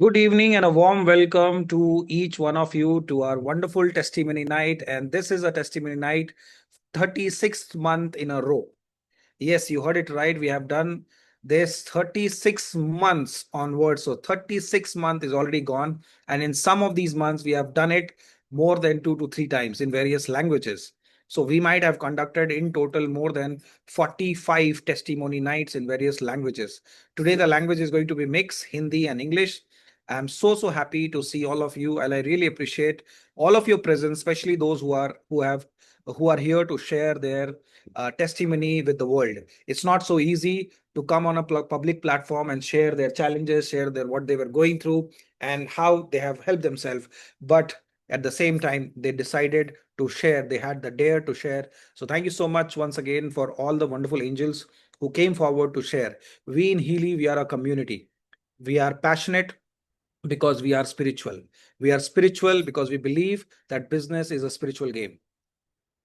Good evening and a warm welcome to each one of you to our wonderful testimony night. And this is a testimony night, 36th month in a row. Yes, you heard it right. We have done this 36 months onwards. So 36 month is already gone. And in some of these months, we have done it more than 2 to 3 times in various languages. So we might have conducted in total more than 45 testimony nights in various languages. Today, the language is going to be mixed, Hindi and English. I'm so happy to see all of you, and I really appreciate all of your presence, especially those who are here to share their testimony with the world. It's not so easy to come on a public platform and share their challenges, share their what they were going through and how they have helped themselves. But at the same time, they decided to share. They had the dare to share. So thank you so much once again for all the wonderful angels who came forward to share. We in Healy, we are a community. We are passionate because we are spiritual. We are spiritual because we believe that business is a spiritual game.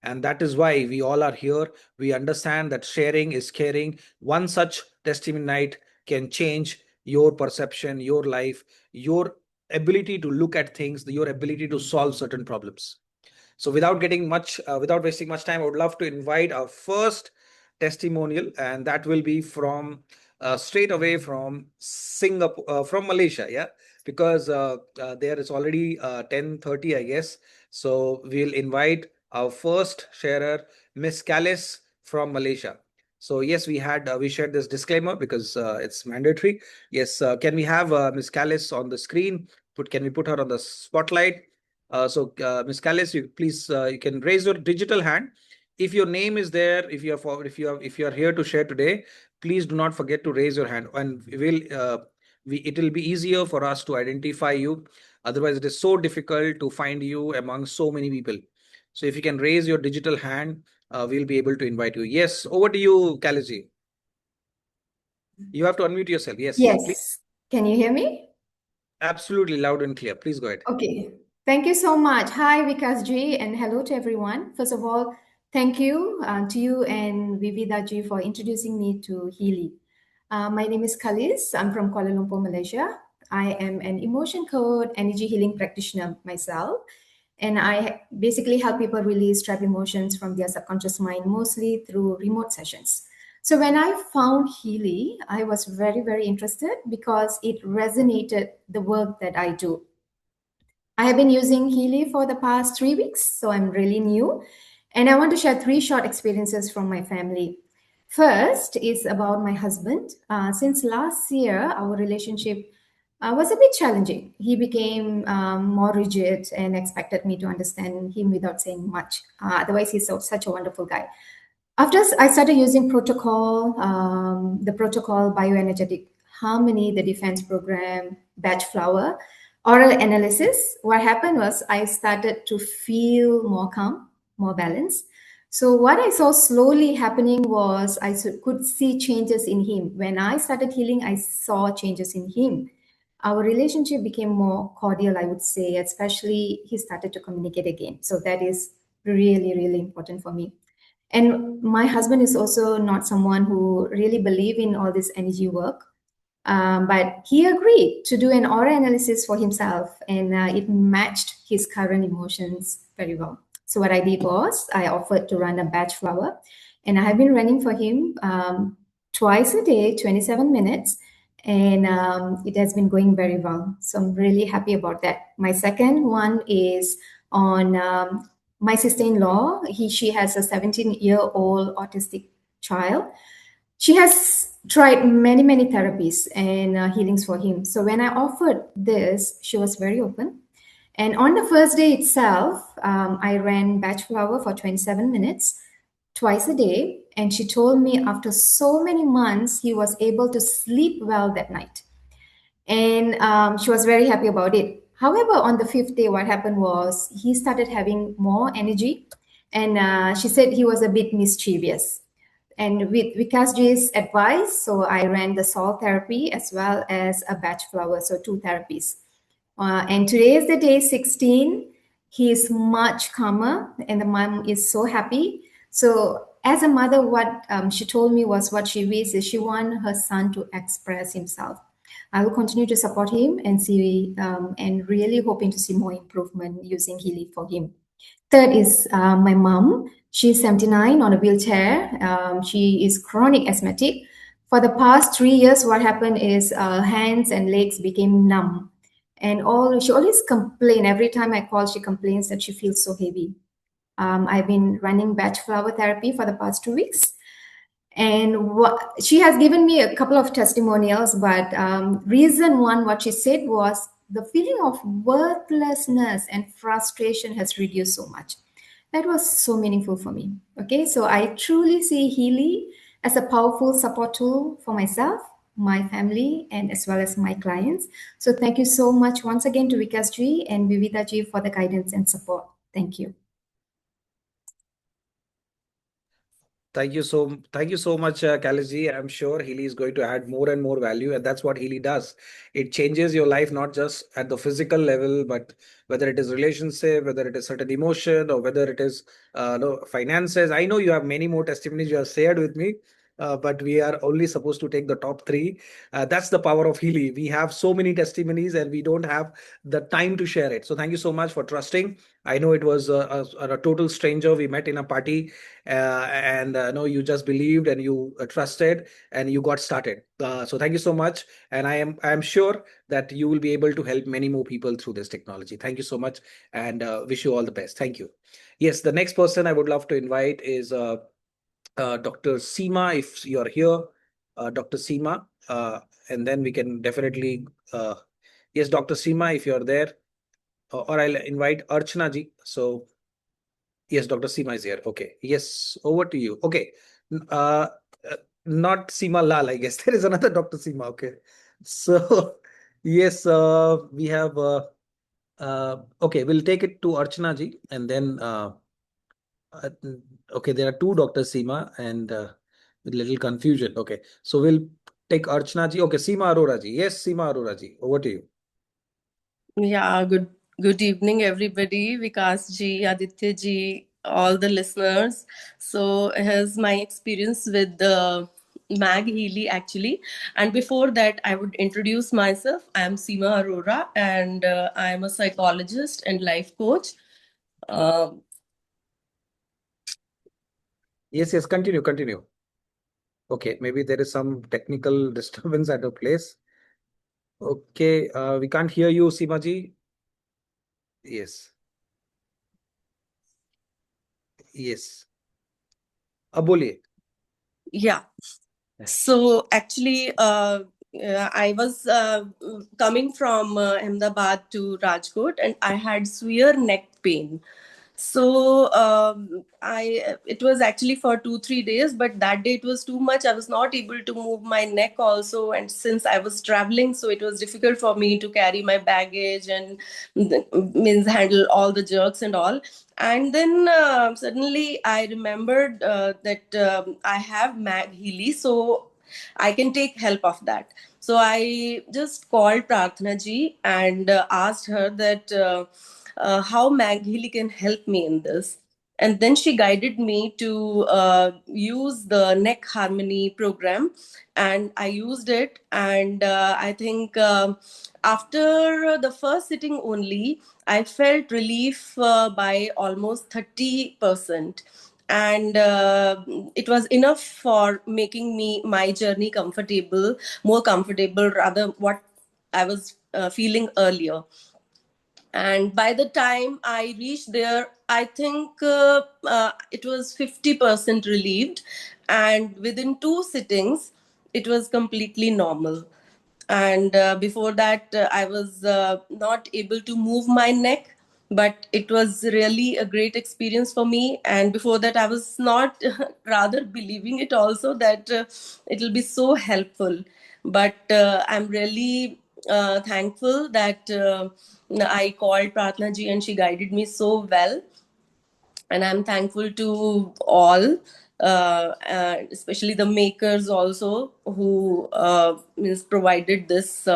And that is why we all are here. We understand that sharing is caring. One such testimony night can change your perception, your life, your ability to look at things, your ability to solve certain problems. So without wasting much time, I would love to invite our first testimonial, and that will be from straight away from Singapore, from Malaysia. Yeah, because there is already 10:30, I guess. So we'll invite our first sharer, Miss Callis from Malaysia. So yes, we shared this disclaimer because it's mandatory. Yes, can we have Miss Callis on the screen? Can we put her on the spotlight? Ms. Callis, you can raise your digital hand. If your name is there, if you are here to share today, please do not forget to raise your hand, and it will be easier for us to identify you. Otherwise, it is so difficult to find you among so many people. So if you can raise your digital hand, we'll be able to invite you. Yes, over to you, Callis ji. You have to unmute yourself. Yes, please. Yes. Can you hear me? Absolutely loud and clear. Please go ahead. Okay. Thank you so much. Hi, Vikas ji, and hello to everyone. First of all, thank you to you and Vivida ji for introducing me to Healy. My name is Kalis. I'm from Kuala Lumpur, Malaysia. I am an emotion code energy healing practitioner myself. And I basically help people release trapped emotions from their subconscious mind, mostly through remote sessions. So when I found Healy, I was very, very interested because it resonated the work that I do. I have been using Healy for the past 3 weeks, so I'm really new. And I want to share 3 short experiences from my family. First is about my husband. Since last year, our relationship was a bit challenging. He became more rigid and expected me to understand him without saying much. Otherwise, he's such a wonderful guy. After I started using the protocol bioenergetic harmony, the defense program, batch flower, oral analysis, what happened was I started to feel more calm, more balanced. So what I saw slowly happening was could see changes in him. When I started healing, I saw changes in him. Our relationship became more cordial, I would say, especially he started to communicate again. So that is really, really important for me. And my husband is also not someone who really believe in all this energy work. But he agreed to do an aura analysis for himself, and it matched his current emotions very well. So what I did was I offered to run a batch flower, and I have been running for him twice a day, 27 minutes, and it has been going very well. So I'm really happy about that. My second one is on my sister-in-law. She has a 17-year-old autistic child. She has tried many therapies and healings for him. So when I offered this, she was very open. And on the first day itself, I ran batch flower for 27 minutes, twice a day. And she told me after so many months, he was able to sleep well that night. And she was very happy about it. However, on the fifth day, what happened was he started having more energy. And she said he was a bit mischievous. And with Vikasji's advice, so I ran the soul therapy as well as a batch flower, so 2 therapies. And today is the day 16. He is much calmer, and the mom is so happy. So as a mother, what she told me was what she wishes is she wants her son to express himself. I will continue to support him and see and really hoping to see more improvement using Healy for him. Third is my mom. She's 79 on a wheelchair. She is chronic asthmatic. For the past 3 years, what happened is hands and legs became numb. And all she always complain every time I call, she complains that she feels so heavy. I've been running batch flower therapy for the past 2 weeks. And she has given me a couple of testimonials, but reason one, what she said was the feeling of worthlessness and frustration has reduced so much. That was so meaningful for me. Okay, so I truly see Healy as a powerful support tool for myself, my family, and as well as my clients. So thank you so much once again to Vikas ji and Vivida ji for the guidance and support. Thank you. Thank you so much, Kalaji. I'm sure Healy is going to add more and more value, and that's what Healy does. It changes your life not just at the physical level, but whether it is relationship, whether it is certain emotion, or whether it is no, finances. I know you have many more testimonies you have shared with me, but we are only supposed to take the top three. That's the power of Healy. We have so many testimonies, and we don't have the time to share it. So thank you so much for trusting. I know it was a total stranger we met in a party, and no, you just believed and you trusted and you got started. So thank you so much, and I am sure that you will be able to help many more people through this technology. Thank you so much, and wish you all the best. Thank you. Yes, the next person I would love to invite is Dr. Seema, if you're here, Dr. Seema, and then we can definitely yes, Dr. Seema, if you're there, or I'll invite Archana ji. So yes, Dr. Seema is here. Okay. Yes, over to you. Okay. Uh, not Seema Lal, I guess. There is another Dr. Seema. Okay. So, yes, we have. Okay, we'll take it to Archana ji, and then. Uh, okay, there are two Dr. Seema, and with little confusion. Okay, so we'll take Archana ji. Okay, Seema Arora ji. Yes, Seema Arora ji. Over to you. Yeah, good evening, everybody. Vikas ji, Aditya ji, all the listeners. So here's my experience with the Mag Healy actually. And before that, I would introduce myself. I am Seema Arora, and I am a psychologist and life coach. Yes, continue. Okay, maybe there is some technical disturbance at a place. Okay, we can't hear you, Seema ji. Yes. Yes. अब बोलिए. Yeah. So actually, I was coming from Ahmedabad to Rajkot, and I had severe neck pain. So it was actually for 2-3 days, but that day it was too much. I was not able to move my neck also, and since I was traveling, so it was difficult for me to carry my baggage and means handle all the jerks and all. And then suddenly I remembered that I have Mag Healy, so I can take help of that. So I just called Prarthana ji and asked her that how Mag Healy can help me in this. And then she guided me to use the neck harmony program, and I used it. And I think after the first sitting only, I felt relief by almost 30%. And it was enough for making me my journey comfortable, more comfortable rather what I was feeling earlier. And by the time I reached there, I think it was 50% relieved, and within 2 sittings it was completely normal. And before that I was not able to move my neck, but it was really a great experience for me. And before that I was not rather believing it also that it will be so helpful. But I'm really thankful that I called Pratna ji and she guided me so well. And I'm thankful to all, especially the makers also, who means provided this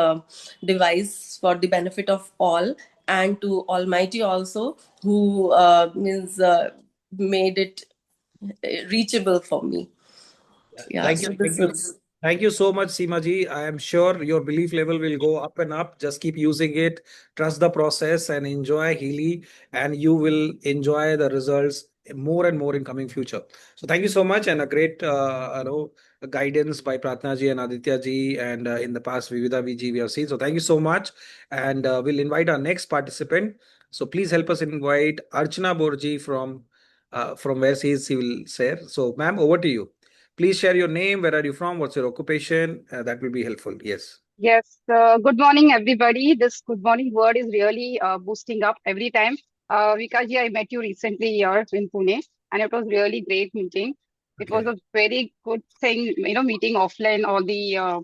device for the benefit of all, and to Almighty also, who means made it reachable for me. Yeah, Thank so you. Thank this you. is. Thank you so much, Seema ji. I am sure your belief level will go up and up. Just keep using it, trust the process, and enjoy Healy, and you will enjoy the results more and more in coming future. So thank you so much, and a great guidance by Pratna ji and Aditya ji, and in the past Vividha ji we have seen. So thank you so much, and we'll invite our next participant. So please help us invite Archana Borji from where she will share. So ma'am, over to you. Please share your name, where are you from, what's your occupation? That will be helpful. Yes. Yes, good morning, everybody. This good morning word is really boosting up every time. Vikaji, I met you recently here in Pune, and it was really great meeting. It was Okay. a very good thing, meeting offline all the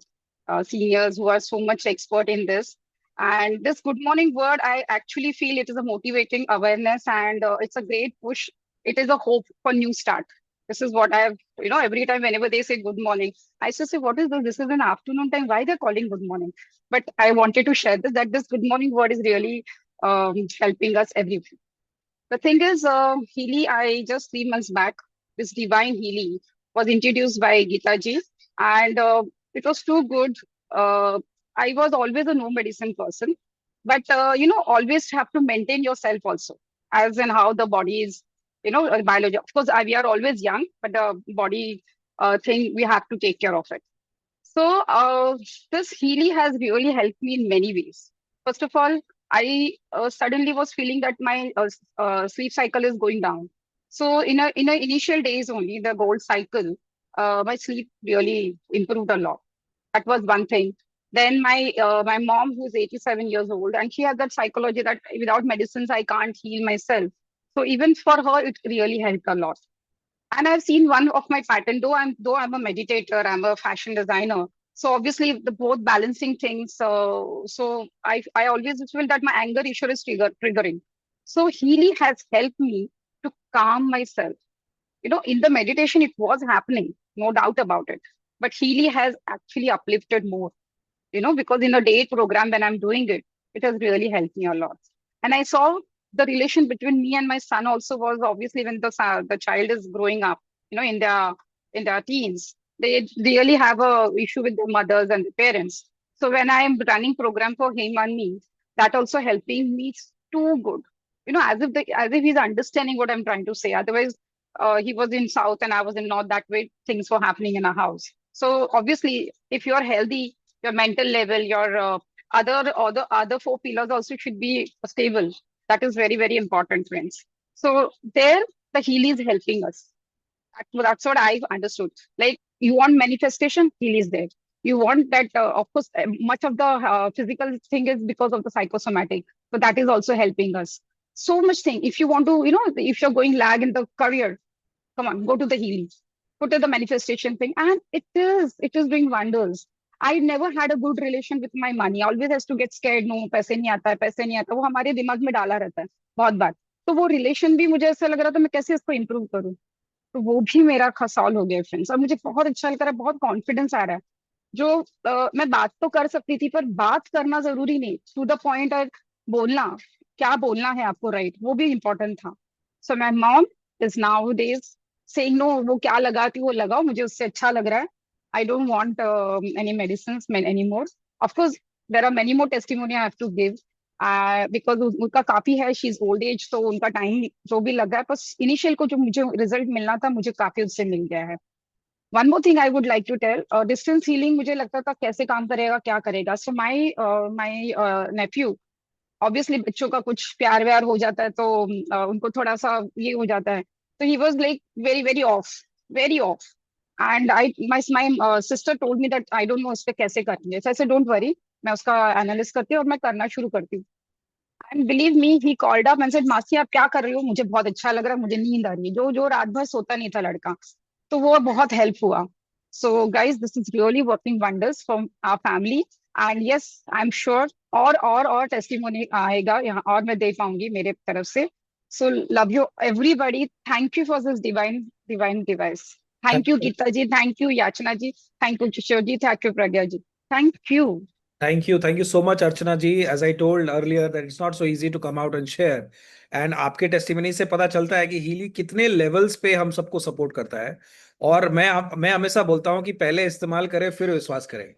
seniors who are so much expert in this. And this good morning word, I actually feel it is a motivating awareness, and it's a great push. It is a hope for new start. This is what I have, every time whenever they say good morning. I used to say, what is this? This is an afternoon time. Why they're calling good morning? But I wanted to share this, that this good morning word is really helping us every. The thing is, Healy, I just 3 months back, this divine Healy was introduced by Geeta ji, and it was too good. Uh, I was always a no medicine person, but always have to maintain yourself also, as in how the body is, biology. Of course, we are always young, but the body thing we have to take care of it. So this Healy has really helped me in many ways. First of all, I suddenly was feeling that my sleep cycle is going down. So in a initial days only, the gold cycle, my sleep really improved a lot. That was one thing. Then my mom, who's 87 years old, and she has that psychology that without medicines I can't heal myself. So even for her, it really helped a lot. And I've seen one of my pattern, though I'm a meditator, I'm a fashion designer. So obviously the both balancing things. So I always feel that my anger issue is triggering. So Healy has helped me to calm myself. In the meditation it was happening, no doubt about it. But Healy has actually uplifted more, because in a day program when I'm doing it, it has really helped me a lot. And I saw the relation between me and my son also was obviously when the child is growing up, in their teens, they really have a issue with their mothers and the parents. So when I'm running program for him and me, that also helping me too good. As if he's understanding what I'm trying to say. Otherwise, he was in south and I was in north. That way, things were happening in a house. So obviously, if you're healthy, your mental level, your other four pillars also should be stable. That is very, very important, friends. So there, the Healy is helping us. That's what I've understood. Like you want manifestation, Healy is there. You want that, of course, much of the physical thing is because of the psychosomatic. So that is also helping us. So much thing. If you want to, if you're going lag in the career, come on, go to the Healy, put to the manifestation thing, and it is doing wonders. I never had a good relation with my money. I always has to get scared. No, पैसे नहीं आता है, पैसे नहीं आता. वो हमारे दिमाग में डाला रहता है बहुत बार. तो वो रिलेशन भी मुझे ऐसा लग रहा था मैं कैसे इसको इम्प्रूव करूं. तो वो भी मेरा सॉल्व हो गया फ्रेंड्स. और मुझे बहुत अच्छा लग रहा है, बहुत कॉन्फिडेंस आ रहा है. जो मैं बात तो कर सकती थी पर बात करना जरूरी नहीं, टू द पॉइंट और बोलना, क्या बोलना है आपको, राइट, वो भी इम्पोर्टेंट था. So my mom is nowadays saying no, वो क्या लगाती वो लगाओ, मुझे उससे अच्छा लग रहा है. I don't want any medicines any more. Of course there are many more testimony I have to give, because उनका काफी है, शी इज ओल्ड एज, तो उनका टाइम जो भी लगा है, बस इनिशियल को जो मुझे रिजल्ट मिलना था मुझे काफी उससे मिल गया है. One more thing I would like to tell, distance healing मुझे लगता था कैसे काम करेगा, क्या करेगा. सो माई नेफ्यू, ऑब्वियसली बच्चों का कुछ प्यार व्यार हो जाता है तो उनको थोड़ा सा ये हो जाता है. तो he was like very very of, very of. And I my sister told me that I don't know इस पे कैसे करेंगे. So I said don't worry, मैं उसका एनालिस करती हूँ और मैं करना शुरू करती हूँ. And believe me, he called up and said मासी आप क्या कर रही हो, मुझे बहुत अच्छा लग रहा है, मुझे नींद आ रही है. जो जो रात भर सोता नहीं था लड़का, तो वो बहुत हेल्प हुआ. So guys this is really working wonders for our family. And yes, I am sure और टेस्टिमोनी आएगा यहाँ और मैं दे पाऊंगी मेरे तरफ से. So love you everybody. Thank you for this divine device. Thank you Geeta ji, thank you Yachna ji, thank you Kishore ji, thank you Pragya ji, thank you. Thank you so much, Archana ji. As I told earlier, that it's not so easy to come out and share. And आपके testimony से पता चलता है कि Healy कितने levels पे हम सबको सपोर्ट करता है। और मैं हमेशा बोलता हूँ कि पहले इस्तेमाल करें फिर विश्वास करें।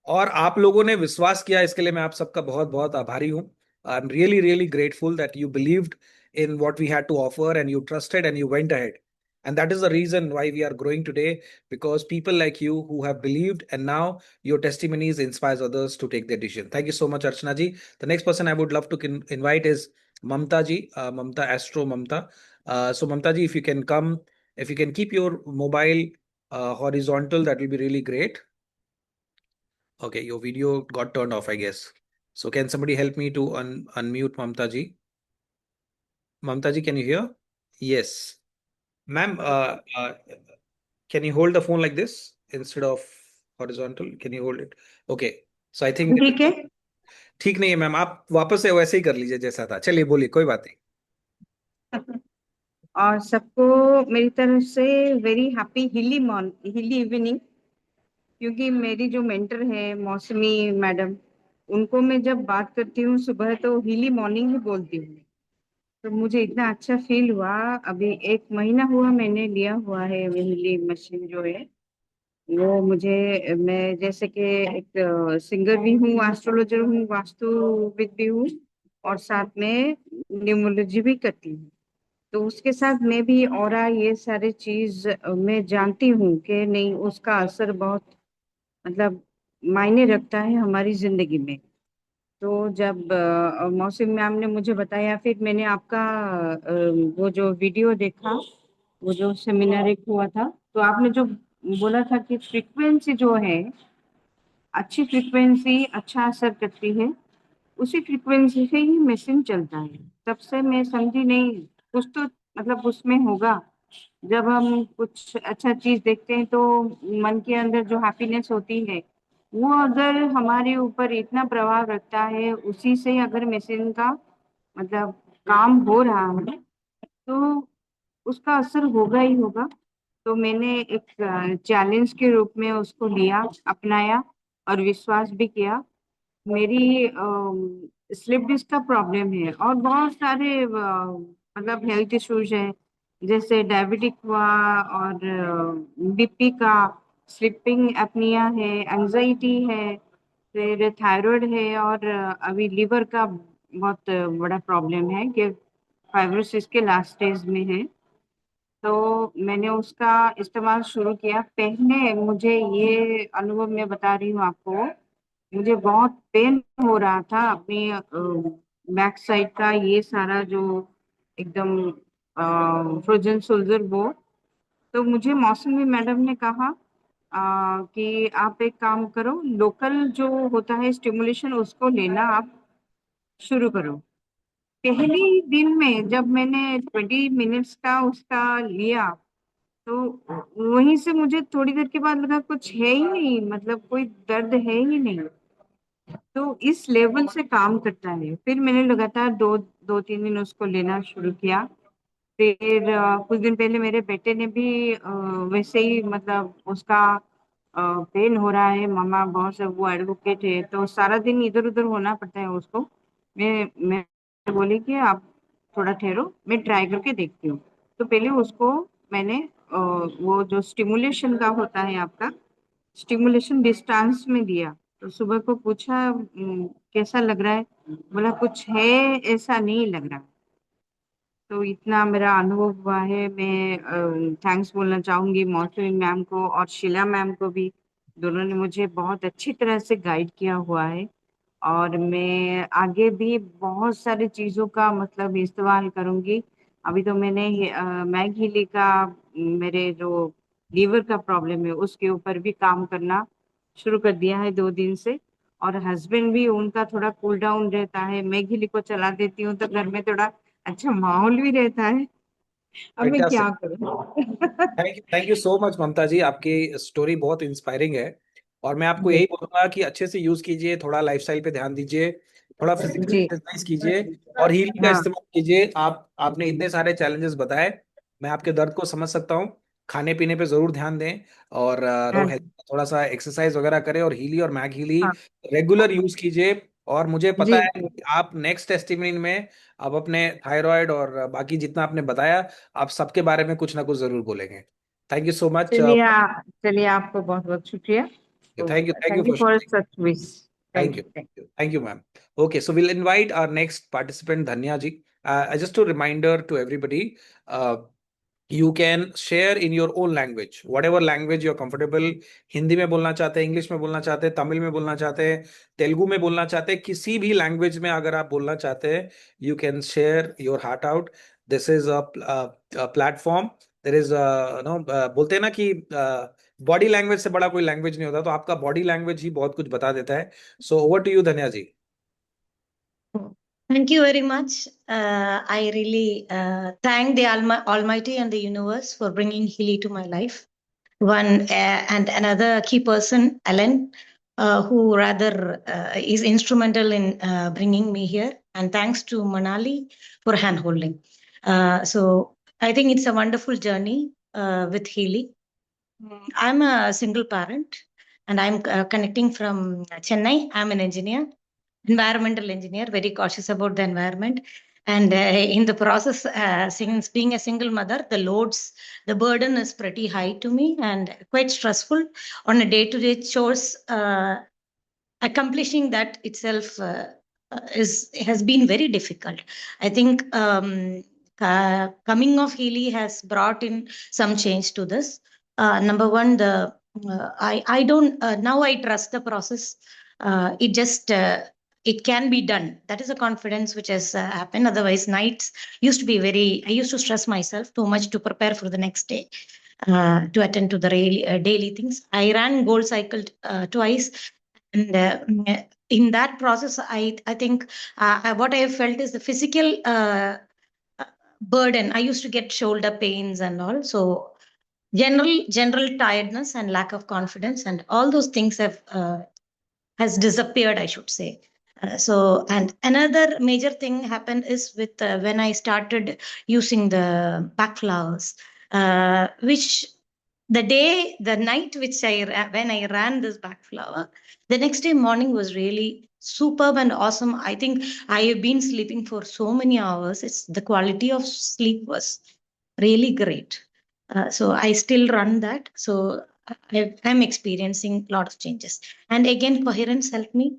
और आप लोगों ने विश्वास किया, इसके लिए मैं आप सबका बहुत बहुत आभारी हूँ। I am really really grateful that you believed in what we had to offer and you trusted and you went ahead. And that is the reason why we are growing today, because people like you who have believed, and now your testimonies inspires others to take their decision. Thank you so much, Archana ji. The next person I would love to invite is Mamta ji, Mamta Astro Mamta. So Mamta ji, if you can come, if you can keep your mobile horizontal, that will be really great. Okay, your video got turned off, I guess. So can somebody help me to unmute Mamta ji? Mamta ji, can you hear? Yes. Ma'am, can you hold the phone like this instead of horizontal? Can you hold it? Okay. So I think ठीक है। ठीक नहीं है ma'am, आप वापस से वैसे ही कर लीजिए जैसा था। चलिए बोलिए, कोई बात नहीं। और सबको मेरी तरफ से वेरी हैप्पी हिली इवनिंग, क्योंकि मेरी जो मेंटर है मौसमी मैडम, उनको मैं जब बात करती हूँ सुबह तो हिली मॉर्निंग ही बोलती हूँ। तो मुझे इतना अच्छा फील हुआ। अभी 1 महीना हुआ मैंने लिया हुआ है वो हिली मशीन जो है वो मुझे, मैं जैसे कि एक सिंगर भी हूँ, एस्ट्रोलॉजर हूँ, वास्तुविद भी हूँ और साथ में न्यूमरोलॉजी भी करती हूँ। तो उसके साथ मैं भी ऑरा ये सारे चीज मैं जानती हूँ कि नहीं, उसका असर बहुत मतलब मायने रखता है हमारी जिंदगी में। तो जब मौसम मैम ने मुझे बताया, फिर मैंने आपका वो जो वीडियो देखा, वो जो सेमिनार एक हुआ था, तो आपने जो बोला था कि फ्रीक्वेंसी जो है, अच्छी फ्रीक्वेंसी अच्छा असर करती है, उसी फ्रीक्वेंसी से ही मशीन चलता है। तब से मैं समझी नहीं, कुछ तो मतलब उसमें होगा। जब हम कुछ अच्छा चीज देखते हैं तो मन के अंदर जो हैप्पीनेस होती है वो अगर हमारे ऊपर इतना प्रभाव रखता है, उसी से अगर मशीन का मतलब काम हो रहा है तो उसका असर होगा ही होगा। तो मैंने एक चैलेंज के रूप में उसको लिया, अपनाया और विश्वास भी किया। मेरी स्लिप डिस्क का प्रॉब्लम है और बहुत सारे मतलब हेल्थ इश्यूज है, जैसे डायबिटिक हुआ और बीपी का, स्लीपिंग एपनिया है, एंजाइटी है, फिर थायराइड है और अभी लीवर का बहुत बड़ा प्रॉब्लम है कि फाइब्रोसिस के लास्ट स्टेज में है। तो मैंने उसका इस्तेमाल शुरू किया। पहले मुझे ये अनुभव मैं बता रही हूँ आपको, मुझे बहुत पेन हो रहा था अपनी बैक साइड का, ये सारा जो एकदम फ्रोजन शोल्डर वो। तो मुझे मौसमी मैडम ने कहा कि आप एक काम करो, लोकल जो होता है स्टिमुलेशन उसको लेना आप शुरू करो। पहली दिन में जब मैंने 20 मिनट्स का उसका लिया तो वहीं से मुझे थोड़ी देर के बाद लगा कुछ है ही नहीं, मतलब कोई दर्द है ही नहीं। तो इस लेवल से काम करता है। फिर मैंने लगातार 2-3 दिन उसको लेना शुरू किया। फिर कुछ दिन पहले मेरे बेटे ने भी वैसे ही मतलब उसका पेन हो रहा है, मामा बहुत से वो एडवोकेट है तो सारा दिन इधर उधर होना पड़ता है उसको। मैं बोली कि आप थोड़ा ठहरो, मैं ट्राई करके देखती हूँ। तो पहले उसको मैंने वो जो स्टिमुलेशन का होता है आपका, स्टिमुलेशन डिस्टेंस में दिया। तो सुबह को पूछा कैसा लग रहा है, बोला कुछ है ऐसा नहीं लग रहा। तो इतना मेरा अनुभव हुआ है। मैं थैंक्स बोलना चाहूंगी मौसमी मैम को और शीला मैम को भी, दोनों ने मुझे बहुत अच्छी तरह से गाइड किया हुआ है। और मैं आगे भी बहुत सारी चीज़ों का मतलब इस्तेमाल करूंगी। अभी तो मैंने मैग हीली का, मेरे जो लीवर का प्रॉब्लम है उसके ऊपर भी काम करना शुरू कर दिया है 2 दिन से। और हस्बैंड भी, उनका थोड़ा कूल डाउन रहता है, मैग हीली को चला देती हूँ तो घर में थोड़ा अच्छा माहौल भी रहता है। अब मैं क्या Fantastic. करूँ? थैंक यू सो मच ममता जी, आपकी स्टोरी बहुत इंस्पायरिंग है। और मैं आपको यही बोलूंगा कि अच्छे से यूज कीजिए, थोड़ा लाइफस्टाइल पे ध्यान दीजिए, थोड़ा फिजिकल जी एक्सरसाइज कीजिए और हीलिंग का हाँ इस्तेमाल कीजिए। आपने इतने सारे चैलेंजेस बताए, मैं आपके दर्द को समझ सकता हूँ। खाने पीने पे जरूर ध्यान दें और हाँ हेल्थ थोड़ा सा एक्सरसाइज वगैरह करें और हीली और मैग हीली हाँ रेगुलर यूज कीजिए। और मुझे पता जी है कि आप नेक्स्ट टेस्टिमनी में आप अपने थायराइड और बाकी जितना आपने बताया आप सबके बारे में कुछ ना कुछ जरूर बोलेंगे। Thank you so much. चलिए आपको बहुत बहुत शुक्रिया। Thank you thank you for for sharing. Such wish. Thank thank you. You thank Thank you, ma'am. Okay, so we'll invite our next participant, Dhanya ji. Just a reminder to everybody, you can share in your own language, whatever language you're comfortable. Hindi में बोलना चाहते हैं, English में बोलना चाहते हैं, तमिल में बोलना चाहते हैं, तेलुगु में बोलना चाहते हैं, किसी भी लैंग्वेज में अगर आप बोलना चाहते हैं, you can share your heart out. This is a platform. There is बोलते हैं ना कि बॉडी लैंग्वेज से बड़ा कोई लैंग्वेज नहीं होता, तो आपका बॉडी लैंग्वेज ही बहुत कुछ बता देता है। सो ओवर टू यू धन्या जी। Thank you very much. I really thank the Almighty and the universe for bringing Healy to my life. One and another key person, Ellen, who rather is instrumental in bringing me here. And thanks to Manali for handholding. So I think it's a wonderful journey with Healy. I'm a single parent and I'm connecting from Chennai. I'm an engineer, environmental engineer, very cautious about the environment. And in the process, since being a single mother, the burden is pretty high to me and quite stressful on a day-to-day chores. Accomplishing that itself has been very difficult. I think coming of Healy has brought in some change to this. Number one, I don't now I trust the process. It can be done. That is a confidence which has happened. Otherwise, nights used to be I used to stress myself too much to prepare for the next day. To attend to the daily things. I ran Gold Cycle twice, and in that process, I think what I have felt is the physical burden. I used to get shoulder pains and all, so general tiredness and lack of confidence, and all those things has disappeared, I should say. And another major thing happened is with when I started using the back flowers, which the night when I ran this back flower, the next day morning was really superb and awesome. I think I have been sleeping for so many hours. The quality of sleep was really great. So I still run that. So I'm experiencing a lot of changes. And again, coherence helped me.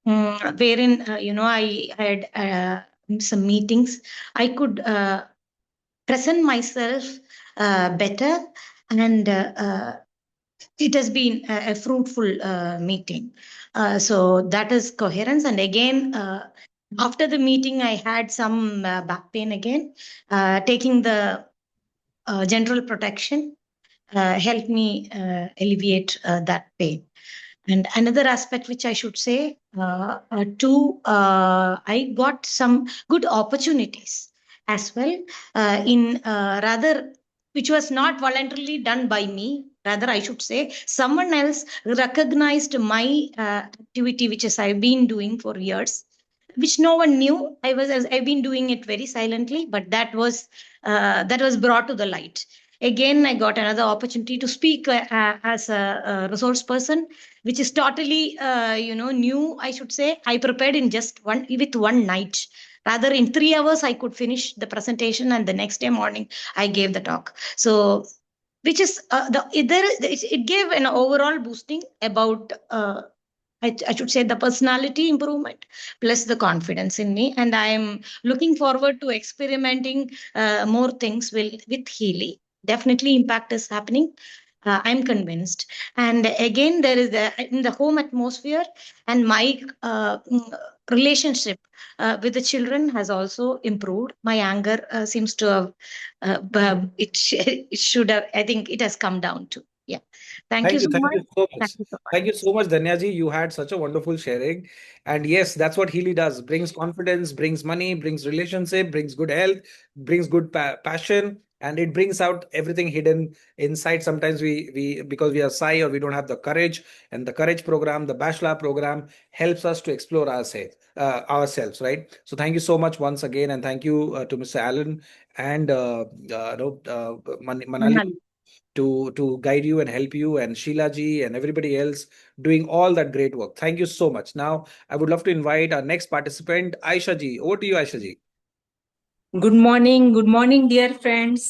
Wherein, I had some meetings. I could present myself better, and it has been a fruitful meeting. So that is coherence. And again, after the meeting, I had some back pain again. Taking the general protection helped me alleviate that pain. And another aspect which I should say, I got some good opportunities as well which was not voluntarily done by me. Rather, I should say, someone else recognized my activity, which I've been doing for years, which no one knew. I've been doing it very silently, but that was brought to the light. Again, I got another opportunity to speak as a resource person, which is totally, new, I should say. I prepared with one night. Rather, in 3 hours, I could finish the presentation, and the next day morning, I gave the talk. So, which is it gave an overall boosting about, I should say, the personality improvement plus the confidence in me. And I'm looking forward to experimenting more things with Healy. Definitely impact is happening. I'm convinced. And again, there is in the home atmosphere, and my relationship with the children has also improved. My anger seems to have, it should have, I think it has come down to. Yeah. Thank you so Thank much. you so much. Thank you so much. Thank you so much, Dhanya ji. You had such a wonderful sharing. And yes, that's what Healy does. Brings confidence, brings money, brings relationship, brings good health, brings good passion, and it brings out everything hidden inside. Sometimes we because we are shy or we don't have the courage, and the courage program, the bachelor program helps us to explore ourselves, right? So thank you so much once again, and thank you to Mr. Allen and Manali. to guide you and help you, and Sheila ji and everybody else doing all that great work. Thank you so much. Now, I would love to invite our next participant, Aisha ji. Over to you, Aisha ji. Good morning dear friends.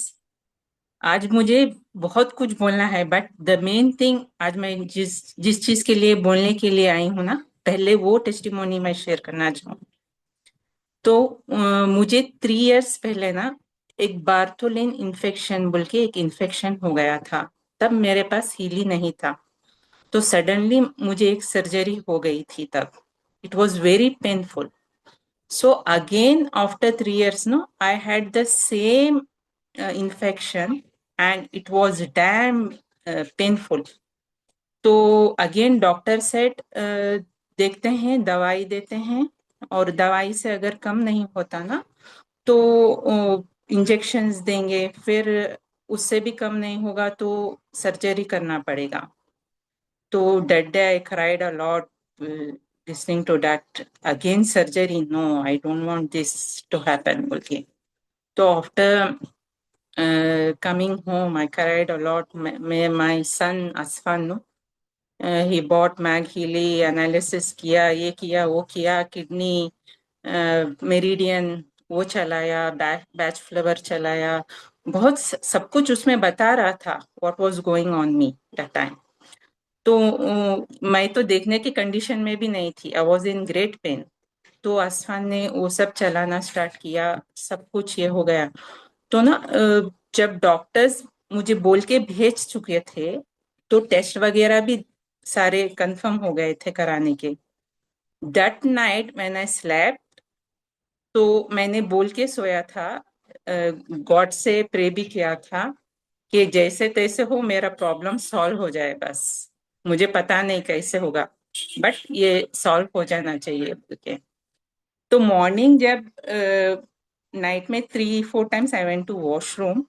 आज मुझे बहुत कुछ बोलना है, but the main thing आज मैं जिस चीज के लिए बोलने के लिए आई हूँ ना, पहले वो टेस्टिमोनी मैं शेयर करना चाहूँ। तो मुझे 3 इयर्स पहले ना एक बार्थोलिन इन्फेक्शन बोल के एक इन्फेक्शन हो गया था। तब मेरे पास हीली नहीं था, तो सडनली मुझे एक सर्जरी हो गई थी। तब it was very painful. So again, after 3 years, no, I had the same infection, and it was damn painful. तो again डॉक्टर सेड देखते हैं, दवाई देते हैं, और दवाई से अगर कम नहीं होता ना तो इंजेक्शंस देंगे, फिर उससे भी कम नहीं होगा तो सर्जरी करना पड़ेगा। तो that day I cried a lot listening to that. Again surgery, no, I don't want this to happen. Okay. So after coming home, I cried a lot. My son Asfan, no, he bought Mag Healy, analysis किया, ये किया, वो किया, kidney meridian वो चलाया, batch flower चलाया, बहुत सब कुछ उसमें बता रहा था what was going on me that time. तो मैं तो देखने की कंडीशन में भी नहीं थी, I was in great pen. तो आसफान ने वो सब चलाना स्टार्ट किया, सब कुछ ये हो गया। तो ना जब डॉक्टर्स मुझे बोल के भेज चुके थे, तो टेस्ट वगैरह भी सारे कंफर्म हो गए थे कराने के। That night when I slept, तो मैंने बोल के सोया था, गॉड से प्रे भी किया था कि जैसे तैसे हो मेरा प्रॉब्लम सॉल्व हो जाए, बस मुझे पता नहीं कैसे होगा, बट ये सॉल्व हो जाना चाहिए। ओके। तो मॉर्निंग जब नाइट में 3-4 times I went to washroom,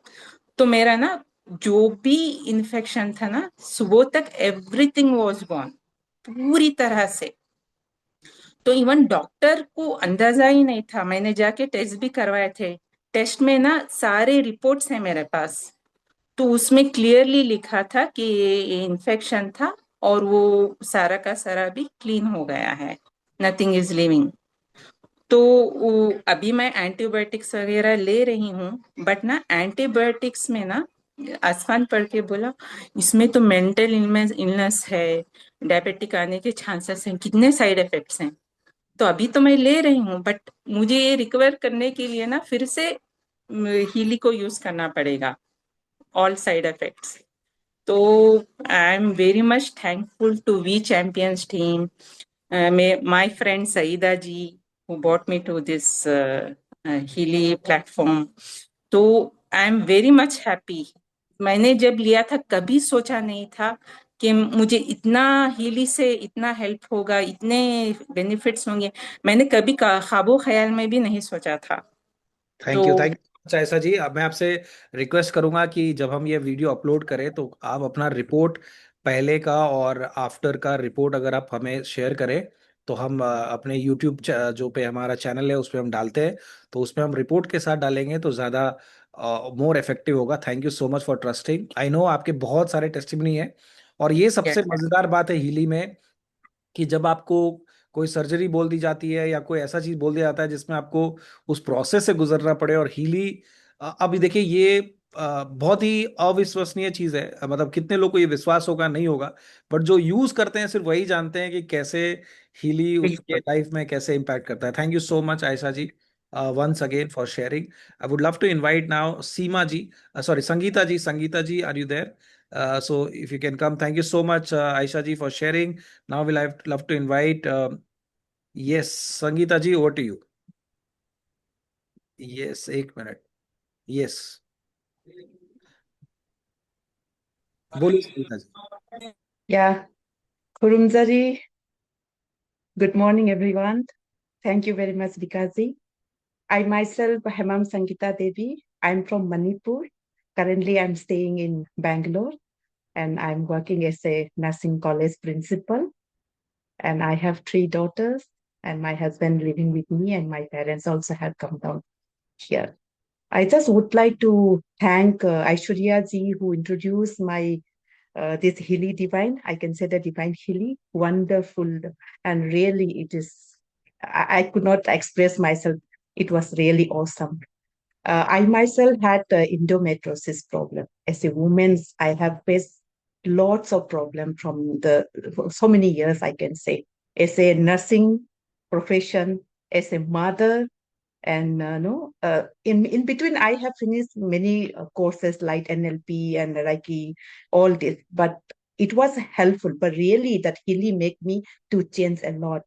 तो मेरा ना जो भी इन्फेक्शन था ना, सुबह तक एवरीथिंग वाज गॉन पूरी तरह से। तो इवन डॉक्टर को अंदाजा ही नहीं था। मैंने जाके टेस्ट भी करवाए थे, टेस्ट में ना सारे रिपोर्ट्स हैं मेरे पास, तो उसमें क्लियरली लिखा था कि ये इन्फेक्शन था, और वो सारा का सारा भी क्लीन हो गया है, नथिंग इज लिविंग। तो अभी मैं एंटीबायोटिक्स वगैरह ले रही हूँ, बट ना एंटीबायोटिक्स में ना आसमान पढ़ के बोला इसमें तो मेंटल इलनेस है, डायबिटिक आने के चांसेस हैं, कितने साइड इफेक्ट्स हैं। तो अभी तो मैं ले रही हूँ, बट मुझे ये रिकवर करने के लिए ना फिर से हीली को यूज करना पड़ेगा, all side effects. So I'm very much thankful to We Champions team, my friend Saida ji, who brought me to this Healy platform. तो I'm very much happy. मैंने जब लिया था कभी सोचा नहीं था कि मुझे इतना हीली से इतना हेल्प होगा, इतने बेनिफिट्स होंगे। मैंने कभी ख्वाबो ख्याल में भी नहीं सोचा था। थैंक यू ऐसा जी। अब मैं आपसे रिक्वेस्ट करूंगा कि जब हम ये वीडियो अपलोड करें तो आप अपना रिपोर्ट पहले का और आफ्टर का रिपोर्ट अगर आप हमें शेयर करें, तो हम अपने यूट्यूब जो पे हमारा चैनल है उस पर हम डालते हैं, तो उसमें हम रिपोर्ट के साथ डालेंगे तो ज़्यादा मोर इफेक्टिव होगा। Thank you so much for trusting. I know आपके बहुत सारे टेस्टिमनी है, और ये सबसे मज़ेदार बात है हीली में कि जब आपको कोई सर्जरी बोल दी जाती है या कोई ऐसा चीज बोल दिया जाता है जिसमें आपको उस प्रोसेस से गुजरना पड़े, और हीली अभी देखिए ये बहुत ही अविश्वसनीय चीज है। मतलब कितने लोग को ये विश्वास होगा नहीं होगा, बट जो यूज करते हैं सिर्फ वही जानते हैं कि कैसे हीली उसके लाइफ में कैसे इम्पैक्ट करता है। Thank you so much Aisha ji, once again for sharing. I would love to invite now Seema ji, sorry, Sangeeta ji. Sangeeta ji, are you there? So if you can come. Thank you so much, Aisha ji, for sharing. Now we'll have love to invite yes, Sangeeta ji, over to you. Yes, 1 minute. Yes, बोलिए संगीता जी। Yeah, Kurumzari, good morning, everyone. Thank you very much, Vikazi. I myself, Hemam Sangeeta Devi. I'm from Manipur. Currently, I'm staying in Bangalore, and I'm working as a nursing college principal. And I have 3 daughters, and my husband living with me, and my parents also have come down here. I just would like to thank Aishwarya ji who introduced my this Hilly Divine. I can say the Divine Hilly, wonderful, and really it is. I could not express myself. It was really awesome. I myself had endometriosis problem. As a woman, I have faced lots of problem from the for so many years. I can say as a nursing profession, as a mother, and no, in between, I have finished many courses like NLP and Reiki, all this, but it was helpful. But really, that really made me to change a lot.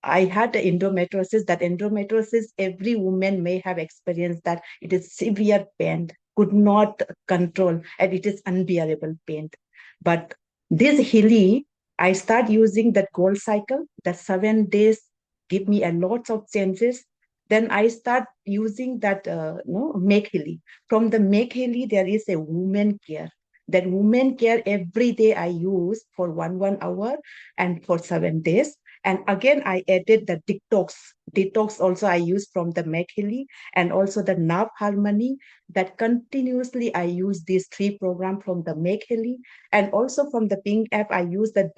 I had endometriosis. That endometriosis, every woman may have experienced that. It is severe pain, could not control, and it is unbearable pain. But this Hilly, I start using that gold cycle. That 7 days give me a lot of changes. Then I start using that no Make Hilly. From the Make Hilly, there is a woman care. That woman care every day I use for one hour and for 7 days. And again, I added the detox. Detox also I use from the McHilly and also the Nav Harmony. That continuously I use these 3 programs from the McHilly and also from the Ping app. I use that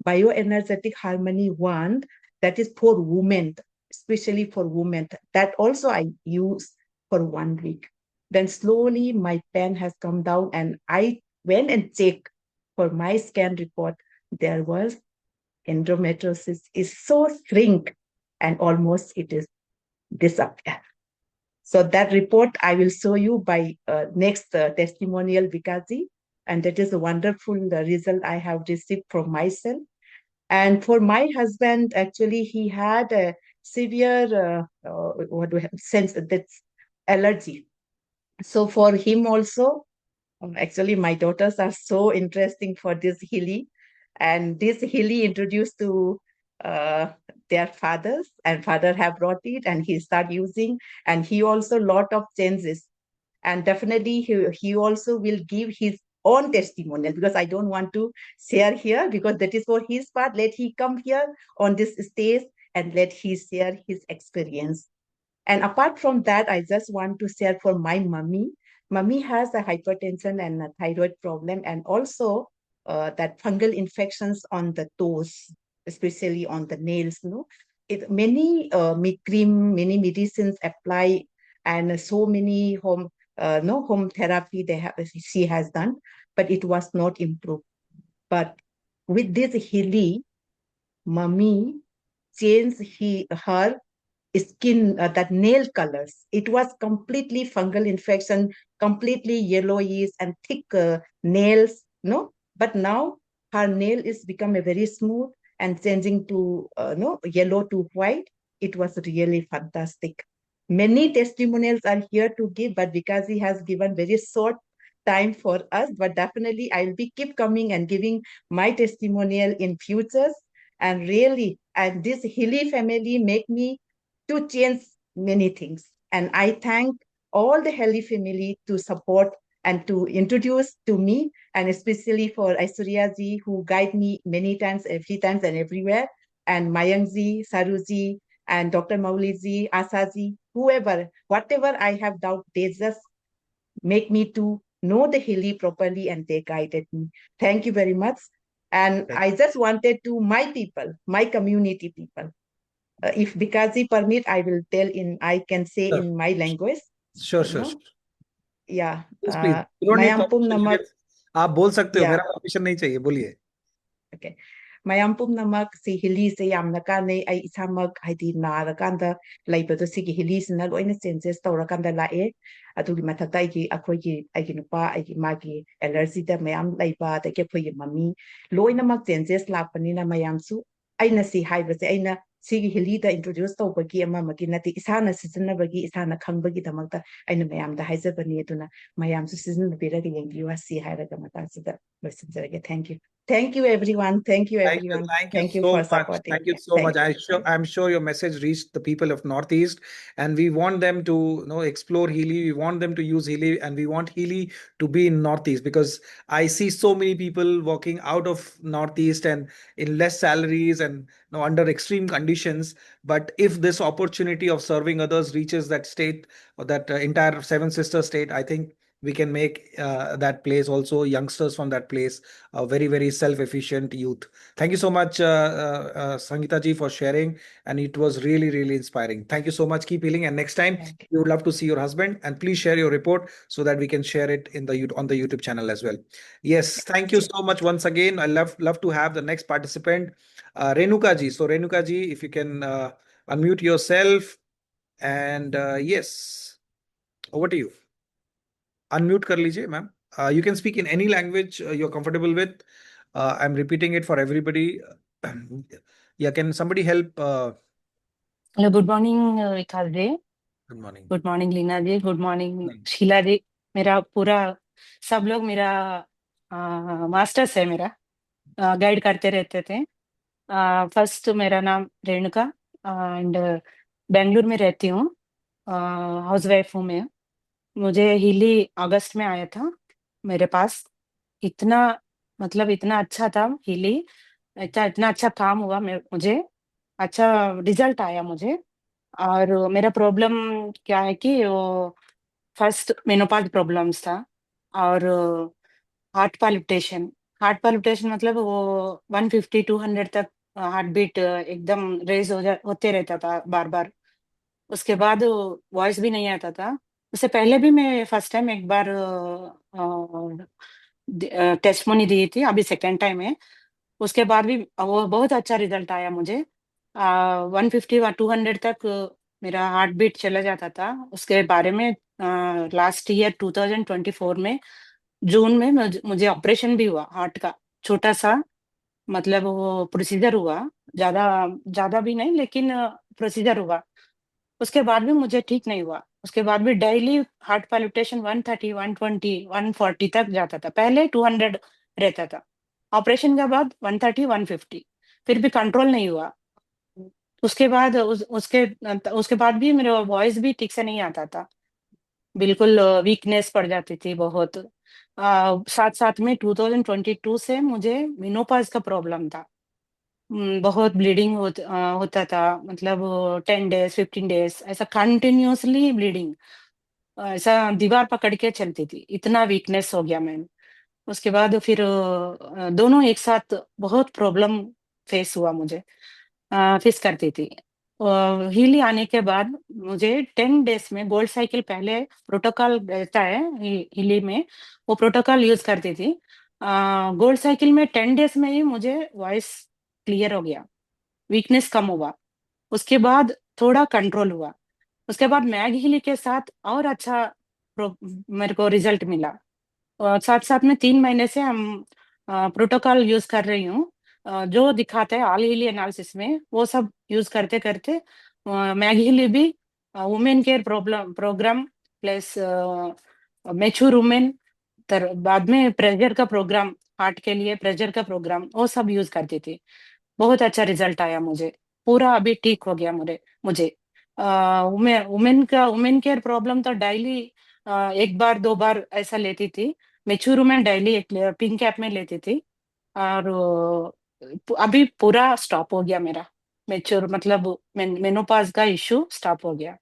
bioenergetic harmony wand that is for women, especially for women. That also I use for 1 week. Then slowly my pain has come down, and I went and checked for my scan report. There was endometriosis is so shrink and almost it is disappear. So that report I will show you by next testimonial, Vikaji, and that is a wonderful result I have received from myself. And for my husband, actually, he had a severe what do we have sense that's allergy. So for him also, actually, my daughters are so interesting for this Hilly, and this Hilly introduced to uh, their fathers, and father have brought it, and he start using, and he also lot of changes, and definitely he also will give his own testimonial because I don't want to share here because that is for his part. Let he come here on this stage and let he share his experience. And apart from that, I just want to share for my mummy. Mummy has a hypertension and a thyroid problem, and also that fungal infections on the toes, especially on the nails. No, many cream, many medicines apply, and so many home therapy she has done, but it was not improved. But with this Hilly, mummy changed her skin, that nail colors. It was completely fungal infection, completely yellowish and thick nails, no? But now her nail is become a very smooth and changing to no yellow to white. It was really fantastic. Many testimonials are here to give, but because he has given very short time for us, but definitely I'll be keep coming and giving my testimonial in futures. And really, and this Hilly family make me to change many things. And I thank all the Hilly family to support and to introduce to me, and especially for Aishwarya ji, who guide me many times, every times and everywhere, and Mayank ji, Saru ji, and Dr. Mauli ji, Asa ji, whoever, whatever I have doubt, they just make me to know the Hilly properly and they guided me. Thank you very much. And I just wanted to my people, my community people, if Bikaji permit, I will tell in, I can say Sure. in my language. Sure, you sure, know. sure. Yeah. Please, please. You don't need Mayampum permission. namak. आप बोल सकते हो, Yeah. मेरा permission नहीं चाहिए, बोलिए. Okay. Mayampum namak si Hilly se yamna kanay ay isamak haiti narakanda laibado sige Hilly sina loina changes tawrakanda lae adugi mathakta aigi nupa aigi magi allergy da mayam laiba da ke phoi mami loina mak changes lapanina mayamsu aina si haibase aina sige Hilly da introduce tawbagi ama magi nati isana sizinabagi isana khangbagi damakta aina mayam da haizabani aduna mayamsu sizinabiragi yengbiwa si hairaga matasida losinjarage. Thank you. Thank you, everyone. Thank you, Thank you. everyone. Thank you Thank you so for much. supporting. Thank you Yeah, so thank much. you. I'm sure your message reached the people of Northeast, and we want them to explore Healy. We want them to use Healy, and we want Healy to be in Northeast, because I see so many people walking out of Northeast and in less salaries and under extreme conditions. But if this opportunity of serving others reaches that state, or that entire Seven Sister state, I think we can make that place also, youngsters from that place, a very, very self-efficient youth. Thank you so much, Sangeeta ji, for sharing, and it was really, really inspiring. Thank you so much. Keep healing, and next time Thank you. we would love to see your husband, and please share your report so that we can share it in the on the YouTube channel as well. Yes, thank you so much once again. I love to have the next participant, Renuka ji. So Renuka ji, if you can unmute yourself, and yes, over to you. Unmute कर लीजिए, ma'am. You can speak in any language you're comfortable with. I'm repeating it for everybody. Yeah, can somebody help? Hello, good morning, Vikas ji. Good morning. Good morning Leena ji, good morning Morning. Sheela ji. मेरा पूरा सब लोग मेरा masters है, मेरा guide करते रहते थे. फर्स्ट मेरा नाम रेणुका, एंड बेंगलुरु में रहती हूँ, हाउस वाइफ हूँ मैं. मुझे हिली अगस्त में आया था मेरे पास. इतना मतलब इतना अच्छा था हिली, इतना अच्छा काम हुआ मुझे, अच्छा रिजल्ट आया मुझे. और मेरा प्रॉब्लम क्या है कि वो फर्स्ट मेनोपॉज प्रॉब्लम्स था, और हार्ट पालिपिटेशन मतलब वो 150 200 तक हार्ट बीट एकदम रेज होते रहता था बार बार. उसके बाद वॉइस भी नहीं आता था. उससे पहले भी मैं फर्स्ट टाइम एक बार टेस्टमोनी दी थी, अभी सेकेंड टाइम है. उसके बाद भी वो बहुत अच्छा रिजल्ट आया मुझे. 150 व 200 तक मेरा हार्ट बीट चला जाता था. उसके बारे में लास्ट ईयर 2024 में जून में मुझे ऑपरेशन भी हुआ हार्ट का, छोटा सा, मतलब वो प्रोसीजर हुआ, ज्यादा ज्यादा भी नहीं, लेकिन प्रोसीजर हुआ. उसके बाद भी मुझे ठीक नहीं हुआ. उसके बाद भी डेली हार्ट पैल्पिटेशन 130 120 140 तक जाता था. पहले 200 रहता था, ऑपरेशन के बाद 130 150, फिर भी कंट्रोल नहीं हुआ. उसके बाद उसके बाद भी मेरा वॉइस भी ठीक से नहीं आता था, बिल्कुल वीकनेस पड़ जाती थी बहुत. साथ साथ में 2022 से मुझे मेनोपॉज का प्रॉब्लम था. बहुत ब्लीडिंग होता था, मतलब 10 days 15 days ऐसा कंटिन्यूअसली ब्लीडिंग, ऐसा दीवार पकड़ के चलती थी, इतना वीकनेस हो गया मैम. उसके बाद फिर दोनों एक साथ बहुत प्रॉब्लम फेस हुआ मुझे, फेस करती थी. हीली आने के बाद मुझे 10 days में गोल्ड साइकिल, पहले प्रोटोकॉल रहता है हीली में, वो प्रोटोकॉल यूज करती थी. गोल्ड साइकिल में 10 days में ही मुझे वॉइस क्लियर हो गया, वीकनेस कम हुआ. उसके बाद थोड़ा कंट्रोल हुआ. उसके बाद मैग हीली के साथ और अच्छा मेरे को रिजल्ट मिला. साथ साथ में 3 महीने से हम प्रोटोकॉल यूज कर रही हूँ. जो दिखाते हैं ऑल हीली एनालिसिस में, वो सब यूज करते करते मैग हीली भी, women care program plus mature women, बाद में प्रेशर का प्रोग्राम, हार्ट के लिए प्रेशर का प्रोग्राम, वो सब यूज करती थी. बहुत अच्छा रिजल्ट आया मुझे, पूरा अभी ठीक हो गया मुझे. वुमेन केयर प्रॉब्लम तो डेली एक बार दो बार ऐसा लेती थी. मेच्योर वुमेन डेली एक पिंक ऐप में लेती थी, और अभी पूरा स्टॉप हो गया मेरा. मेच्योर मतलब मेनोपॉज का इश्यू स्टॉप हो गया.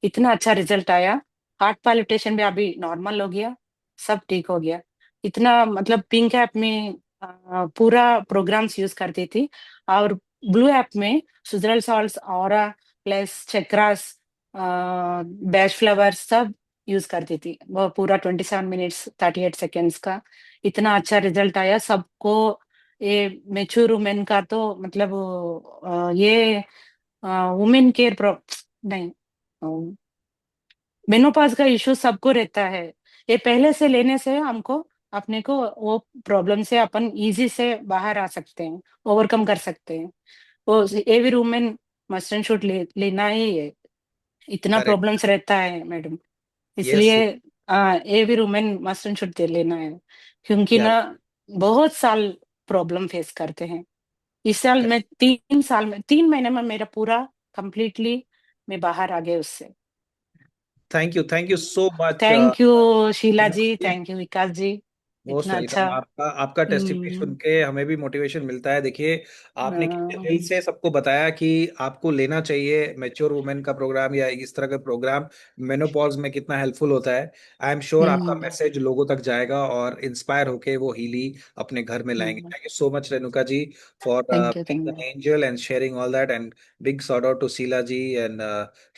इतना अच्छा रिजल्ट आया. हार्ट पैल्पिटेशन भी अभी नॉर्मल हो गया, सब ठीक हो गया. इतना मतलब पिंक ऐप में पूरा प्रोग्राम्स यूज करती थी, और ब्लू ऐप में Schussler salts, aura plus chakras, Bach flowers सब यूज करती थी. वो पूरा 27 मिनट्स 38 सेकेंड्स का. इतना अच्छा रिजल्ट आया सबको. ये मेच्योर वुमेन का तो मतलब ये वुमेन केयर नहीं, मेनोपॉज का इश्यू सबको रहता है. ये पहले से लेने से हमको अपने को वो प्रॉब्लम से अपन इजी से बाहर आ सकते हैं, ओवरकम कर सकते हैं. वो every women must and should लेना ही है. इतना Correct. प्रॉब्लम्स रहता है मैडम, Yes. इसलिए every women must and should लेना है. क्योंकि Yeah. ना बहुत साल प्रॉब्लम फेस करते हैं। इस साल मैं 3 महीने में मेरा पूरा कंप्लीटली मैं बाहर आ गया उससे। Thank you so much thank you Sheela ji, thank you Vikas ji, most इतना अच्छा। वेलकम। आपका आपका टेस्टिमनी सुन के हमें भी मोटिवेशन मिलता है। देखिए, आपने कितने दिल से सबको बताया कि आपको लेना चाहिए मैच्योर वुमेन का प्रोग्राम या इस तरह का प्रोग्राम मेनोपॉज में कितना हेल्पफुल होता है। आई एम श्योर आपका मैसेज लोगों तक जाएगा और इंस्पायर होके वो हीली अपने घर में लाएंगे। Thank you so much Renuka ji for thank you, being thank an you. angel and sharing all that, and big shout out to Sheila ji and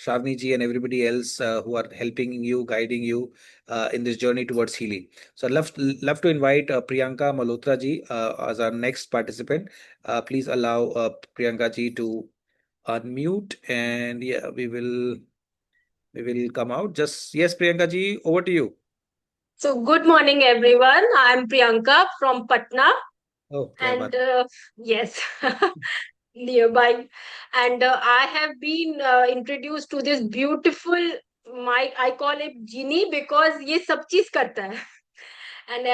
Shravani ji and everybody else who are helping you, guiding you in this journey towards healing. So I'd love to invite Priyanka Malhotra ji as our next participant. Please allow Priyanka ji to unmute, and yeah, we will come out. Just yes, Priyanka ji, over to you. So, good morning, everyone. I'm Priyanka from Patna, Oh, kya baat. and yes, nearby. And I have been introduced to this beautiful, I call it genie because ये सब चीज करता है. And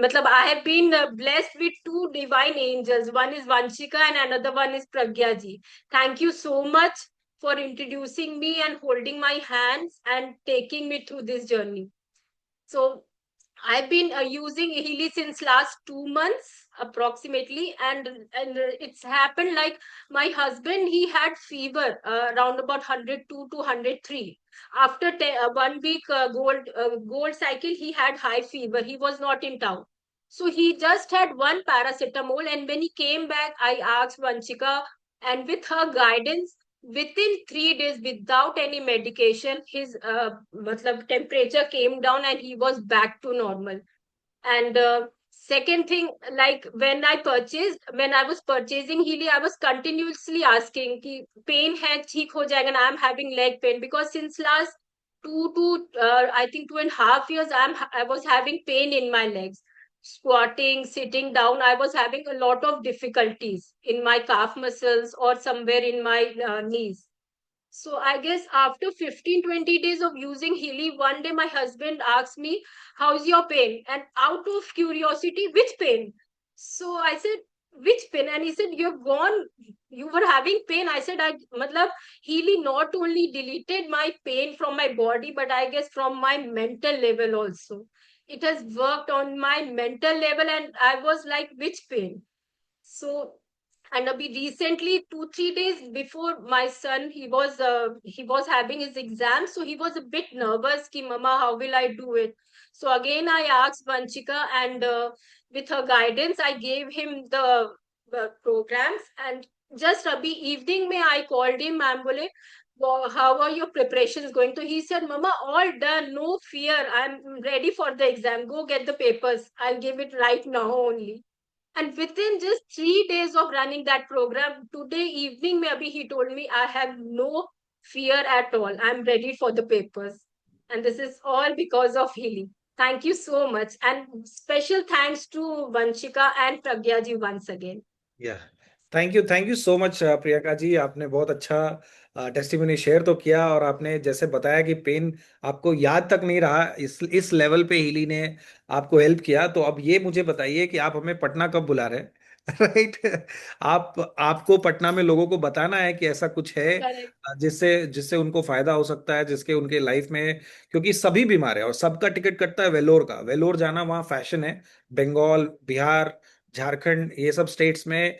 matlab I have been blessed with two divine angels. One is Vanshika and another one is Pragya ji. Thank you so much for introducing me and holding my hands and taking me through this journey. So I've been using Healy since last 2 months approximately, and it's happened like my husband, he had fever around about 102 to 103. After 1 week gold cycle, he had high fever. He was not in town. So he just had one paracetamol, and when he came back, I asked Vanchika, and with her guidance, within 3 days, without any medication, his matlab, temperature came down and he was back to normal. And second thing, like when I was purchasing Healy, I was continuously asking ki pain hai theek ho jayega, and I'm having leg pain because since last I think 2.5 years, I was having pain in my legs. Squatting, sitting down, I was having a lot of difficulties in my calf muscles or somewhere in my knees. So I guess after 15-20 days of using Healy, one day my husband asked me, how's your pain? And out of curiosity, which pain? So I said, which pain? And he said, you've gone, you were having pain. I said, matlab, Healy not only deleted my pain from my body, but I guess from my mental level also. It has worked on my mental level, and I was like, which pain? So, and Abhi recently 2-3 days before my son, he was having his exam, so he was a bit nervous ki mama, how will I do it? So again I asked Vanchika, and with her guidance I gave him the programs. And just Abhi evening mein I called him and bole, how are your preparations going? So he said, mama, all done, no fear, I'm ready for the exam, go get the papers, I'll give it right now only. And within just 3 days of running that program, today evening, maybe he told me, I have no fear at all. I'm ready for the papers. And this is all because of Healy. Thank you so much. And special thanks to Vanshika and Pragya ji once again. या thank you so much Priyanka ji. आपने बहुत अच्छा testimony share तो किया, और आपने जैसे बताया कि पेन आपको याद तक नहीं रहा, इस लेवल पे हीली ने आपको हेल्प किया। तो अब ये मुझे बताइए कि आप हमें पटना कब बुला रहे हैं? राइट आपको पटना में लोगों को बताना है कि ऐसा कुछ है Correct. जिससे जिससे उनको फायदा हो सकता है, जिसके उनके लाइफ में, क्योंकि सभी बीमार है और सबका टिकट कटता है वेलोर का। वेलोर जाना वहाँ फैशन है। बंगाल, बिहार, झारखंड, ये सब स्टेट्स में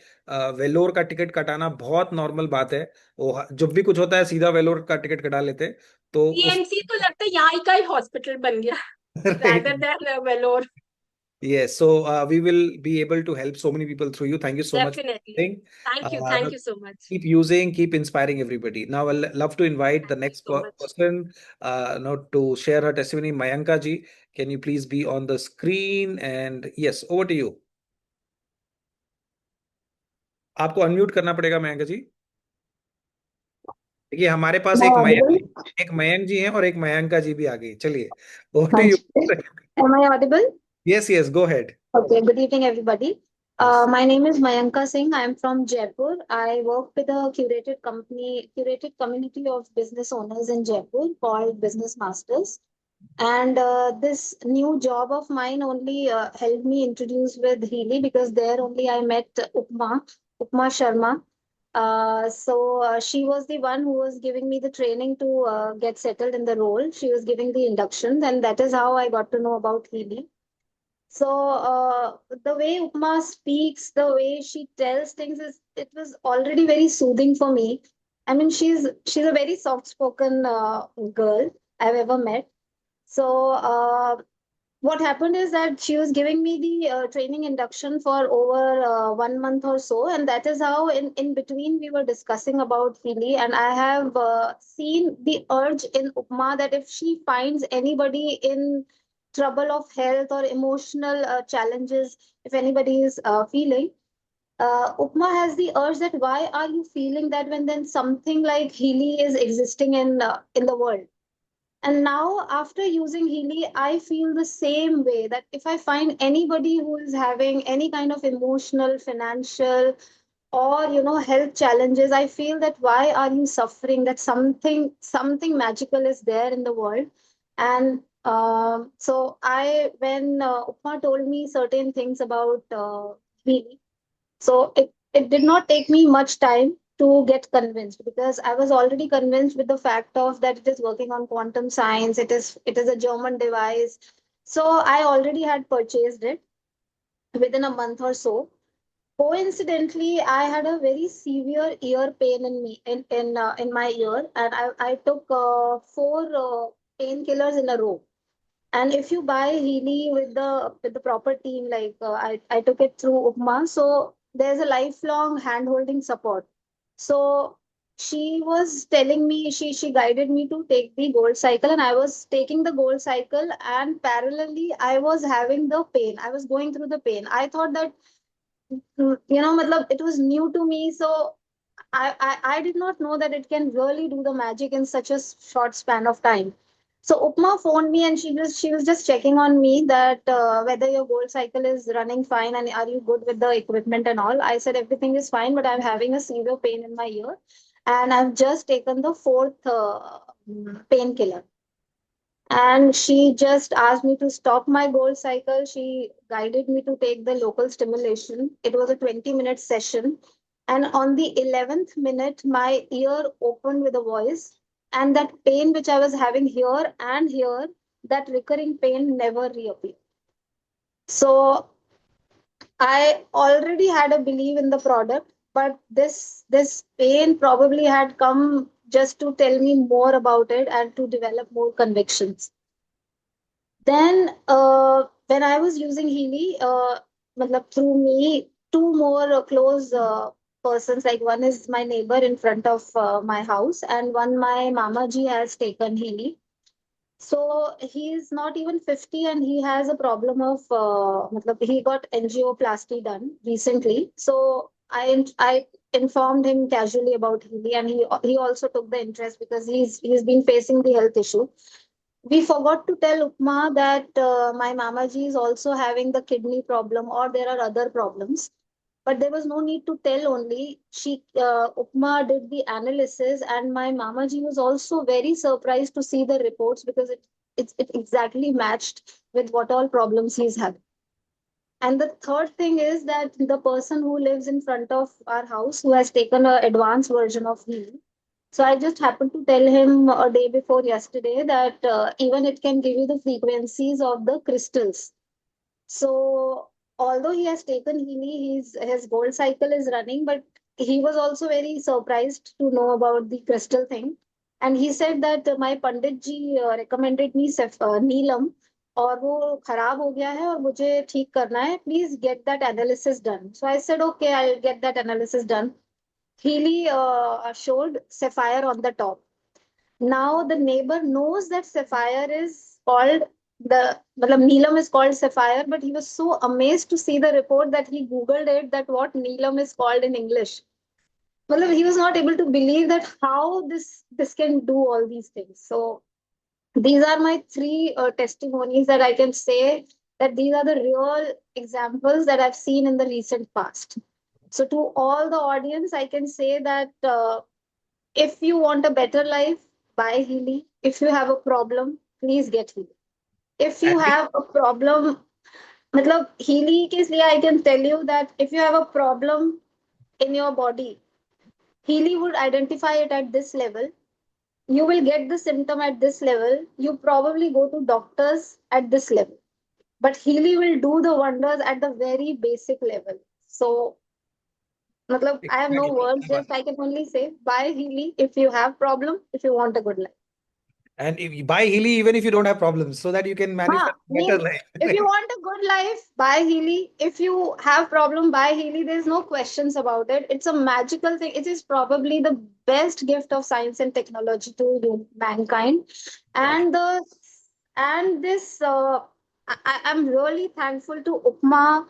वेलोर का टिकट कटाना बहुत नॉर्मल बात है। वो जब भी कुछ होता है सीधा वेलोर का टिकट कटा लेते, तो उस PMC तो लगता है यहाँ का ही हॉस्पिटल बन गया rather than Vellore. Yes, so we will be able to help so many people through you. Thank you so much for Definitely. sharing. Thank you so much. Keep using, keep inspiring everybody. Now, I'll love to invite the next so much. person now to share her testimony. Mayanka ji, can you please be on the screen? And yes, over to you. आपको unmute करना पड़ेगा मयंक जी। देखिए, हमारे पास एक मयंक जी हैं और एक मयंका जी भी आ गई। चलिए, over to you. Am I audible? Yes, go ahead. Okay, good evening, everybody. Yes. My name is Mayanka Singh. I am from Jaipur. I work with a curated community of business owners in Jaipur called Business Masters. And this new job of mine only helped me introduce with Healy, because there only I met Upma Sharma. So she was the one who was giving me the training to get settled in the role. She was giving the induction, and that is how I got to know about Healy. So the way Upma speaks, the way she tells things, it was already very soothing for me. I mean, she's a very soft-spoken girl I've ever met. So what happened is that she was giving me the training induction for over 1 month or so, and that is how in between we were discussing about Healy, and I have seen the urge in Upma that if she finds anybody in trouble of health or emotional challenges, if anybody is feeling, Upma has the urge that why are you feeling that when then something like Healy is existing in the world. And now, after using Healy, I feel the same way that if I find anybody who is having any kind of emotional, financial, or health challenges, I feel that why are you suffering? That something magical is there in the world. And so when Upma told me certain things about Healy, so it did not take me much time to get convinced, because I was already convinced with the fact of that it is working on quantum science. It is a German device. So I already had purchased it within a month or so. Coincidentally, I had a very severe ear pain in my ear, and I took four painkillers in a row. And if you buy Healy with the proper team, like I took it through Upma, so there's a lifelong hand-holding support. So she was telling me, she guided me to take the Gold Cycle, and I was taking the Gold Cycle, and parallelly I was having the pain. I was going through the pain. I thought that matlab, it was new to me, so I did not know that it can really do the magic in such a short span of time. So Upma phoned me, and she was just checking on me that whether your Gold Cycle is running fine and are you good with the equipment and all. I said everything is fine, but I'm having a severe pain in my ear, and I've just taken the fourth painkiller. And she just asked me to stop my Gold Cycle. She guided me to take the local stimulation. It was a 20-minute session. And on the 11th minute, my ear opened with a voice. And that pain which I was having here and here, that recurring pain never reappeared. So I already had a belief in the product, but this pain probably had come just to tell me more about it and to develop more convictions. Then, when I was using Healy, matlab through me, two more close persons, like one is my neighbor in front of my house, and one my mama ji has taken Healy. So he is not even 50, and he has a problem of, matlab, he got angioplasty done recently. So I informed him casually about Healy, and he also took the interest because he's been facing the health issue. We forgot to tell Upma that my Mamaji is also having the kidney problem, or there are other problems. But there was no need to tell only. Upma did the analysis, and my Mamaji was also very surprised to see the reports, because it exactly matched with what all problems he's having. And the third thing is that the person who lives in front of our house, who has taken an advanced version of Heal, so I just happened to tell him a day before yesterday that even it can give you the frequencies of the crystals. So although he has taken Healy, his Gold Cycle is running, but he was also very surprised to know about the crystal thing. And he said that my Pandit ji recommended me Neelam, और वो खराब हो गया है और मुझे ठीक करना है. Please get that analysis done. So I said, okay, I'll get that analysis done. Healy showed sapphire on the top. Now the neighbor knows that sapphire is called Neelam is called sapphire, but he was so amazed to see the report that he Googled it, that what Neelam is called in English. He was not able to believe that how this can do all these things. So these are my three testimonies that I can say that these are the real examples that I've seen in the recent past. So to all the audience, I can say that if you want a better life, buy Healy. If you have a problem, please get Healy. if you have a problem, मतलब Healy के लिए I can tell you that if you have a problem in your body, Healy would identify it at this level. You will get the symptom at this level. You probably go to doctors at this level, but Healy will do the wonders at the very basic level. So, मतलब I have no words. Just I can only say buy Healy if you have problem. If you want a good life. And if you buy Healy, even if you don't have problems, so that you can manifest better Means life. if you want a good life, buy Healy. If you have problem, buy Healy. There's no questions about it. It's a magical thing. It is probably the best gift of science and technology to mankind. And the and this I'm really thankful to Upma,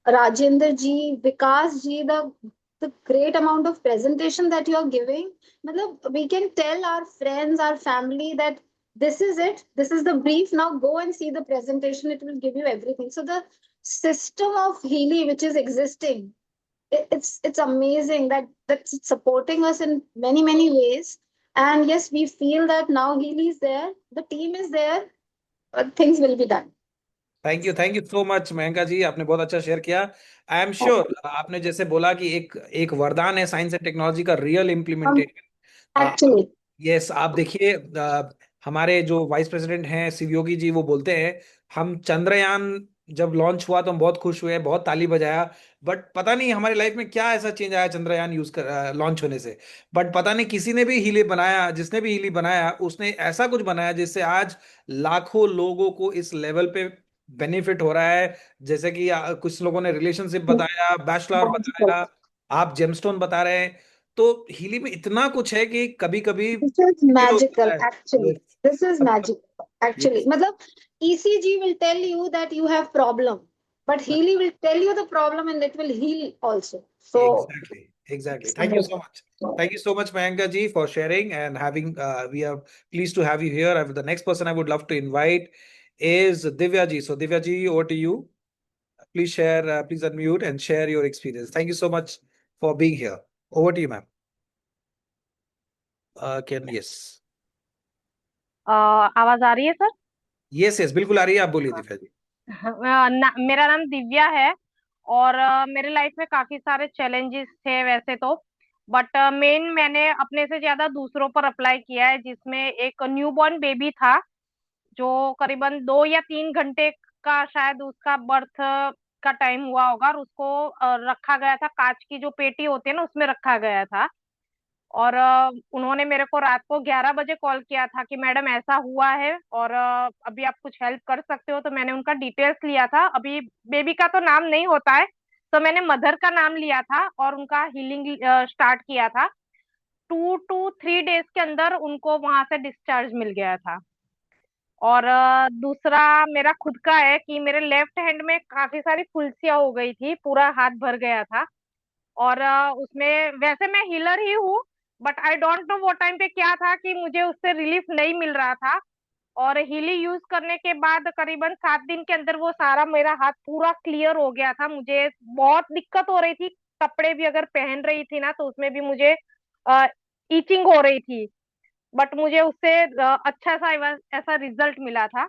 Rajendra ji, Vikas ji, the great amount of presentation that you are giving. Matlab, we can tell our friends, our family that this is it, this is the brief. Now go and see the presentation, it will give you everything. So the system of Healy which is existing, it's amazing that that's supporting us in many ways. And yes, we feel that now Healy is there, the team is there, things will be done. Thank you so much Mayanka ji, आपने बहुत अच्छा share किया। आई am sure आपने जैसे बोला कि एक वरदान है साइंस एंड टेक्नोलॉजी का रियल इम्प्लीमेंटेशन। एक्चुअली यस, आप देखिए हमारे जो वाइस प्रेसिडेंट हैं शिवयोगी जी, वो बोलते हैं हम चंद्रयान जब लॉन्च हुआ तो हम बहुत खुश हुए, बहुत ताली बजाया, बट पता नहीं हमारी लाइफ में क्या ऐसा चेंज आया चंद्रयान यूज कर लॉन्च होने से। बट पता नहीं किसी ने भी हीली बनाया, जिसने भी हीली बनाया उसने ऐसा कुछ बनाया जिससे आज लाखों लोगों को इस लेवल पे बेनिफिट हो रहा है। जैसे कि कुछ लोगों ने रिलेशनशिप बताया, बैचलर बताया, आप जेमस्टोन बता रहे हैं। तो हीली में इतना कुछ है कि कभी कभी This is magical, actually. This is magical, actually. मतलब ECG will tell you that you have problem, but Healy will tell you the problem and it will heal also. So exactly. Thank you so much. Thank you so much, Mayanka ji, for sharing and having. We are pleased to have you here. The next person I would love to invite is Divya ji. So Divya ji, over to you. Please share. Please unmute and share your experience. Thank you so much for being here. Over to you, ma'am. Yes. आवाज आ रही है sir? yes, बिल्कुल आ रही है, आप बोलिए दिव्या जी। मेरा नाम दिव्या है और मेरे लाइफ में काफी सारे चैलेंजेस थे वैसे तो, बट मेन मैंने अपने से ज्यादा दूसरों पर अप्लाई किया है, जिसमें एक न्यूबॉर्न बेबी था जो करीबन 2 या 3 घंटे का शायद उसका बर्थ का टाइम हुआ होगा, और उसको रखा गया था, कांच की जो पेटी होती है ना उसमें रखा गया था। और उन्होंने मेरे को रात को 11 बजे कॉल किया था कि मैडम ऐसा हुआ है और अभी आप कुछ हेल्प कर सकते हो। तो मैंने उनका डिटेल्स लिया था, अभी बेबी का तो नाम नहीं होता है, तो मैंने मदर का नाम लिया था और उनका हीलिंग स्टार्ट किया था। 2 to 3 डेज के अंदर उनको वहां से डिस्चार्ज मिल गया था। और दूसरा मेरा खुद का है कि मेरे लेफ्ट हैंड में काफी सारी फुंसियां हो गई थी, पूरा हाथ भर गया था। और उसमें वैसे मैं हीलर ही हूँ, बट आई डोंट नो वो टाइम पे क्या था कि मुझे उससे रिलीफ नहीं मिल रहा था। और हीली यूज करने के बाद करीबन 7 दिन के अंदर वो सारा मेरा हाथ पूरा क्लियर हो गया था। मुझे बहुत दिक्कत हो रही थी, कपड़े भी अगर पहन रही थी ना तो उसमें भी मुझे ईचिंग हो रही थी, बट मुझे उससे अच्छा सा ऐसा रिजल्ट मिला था।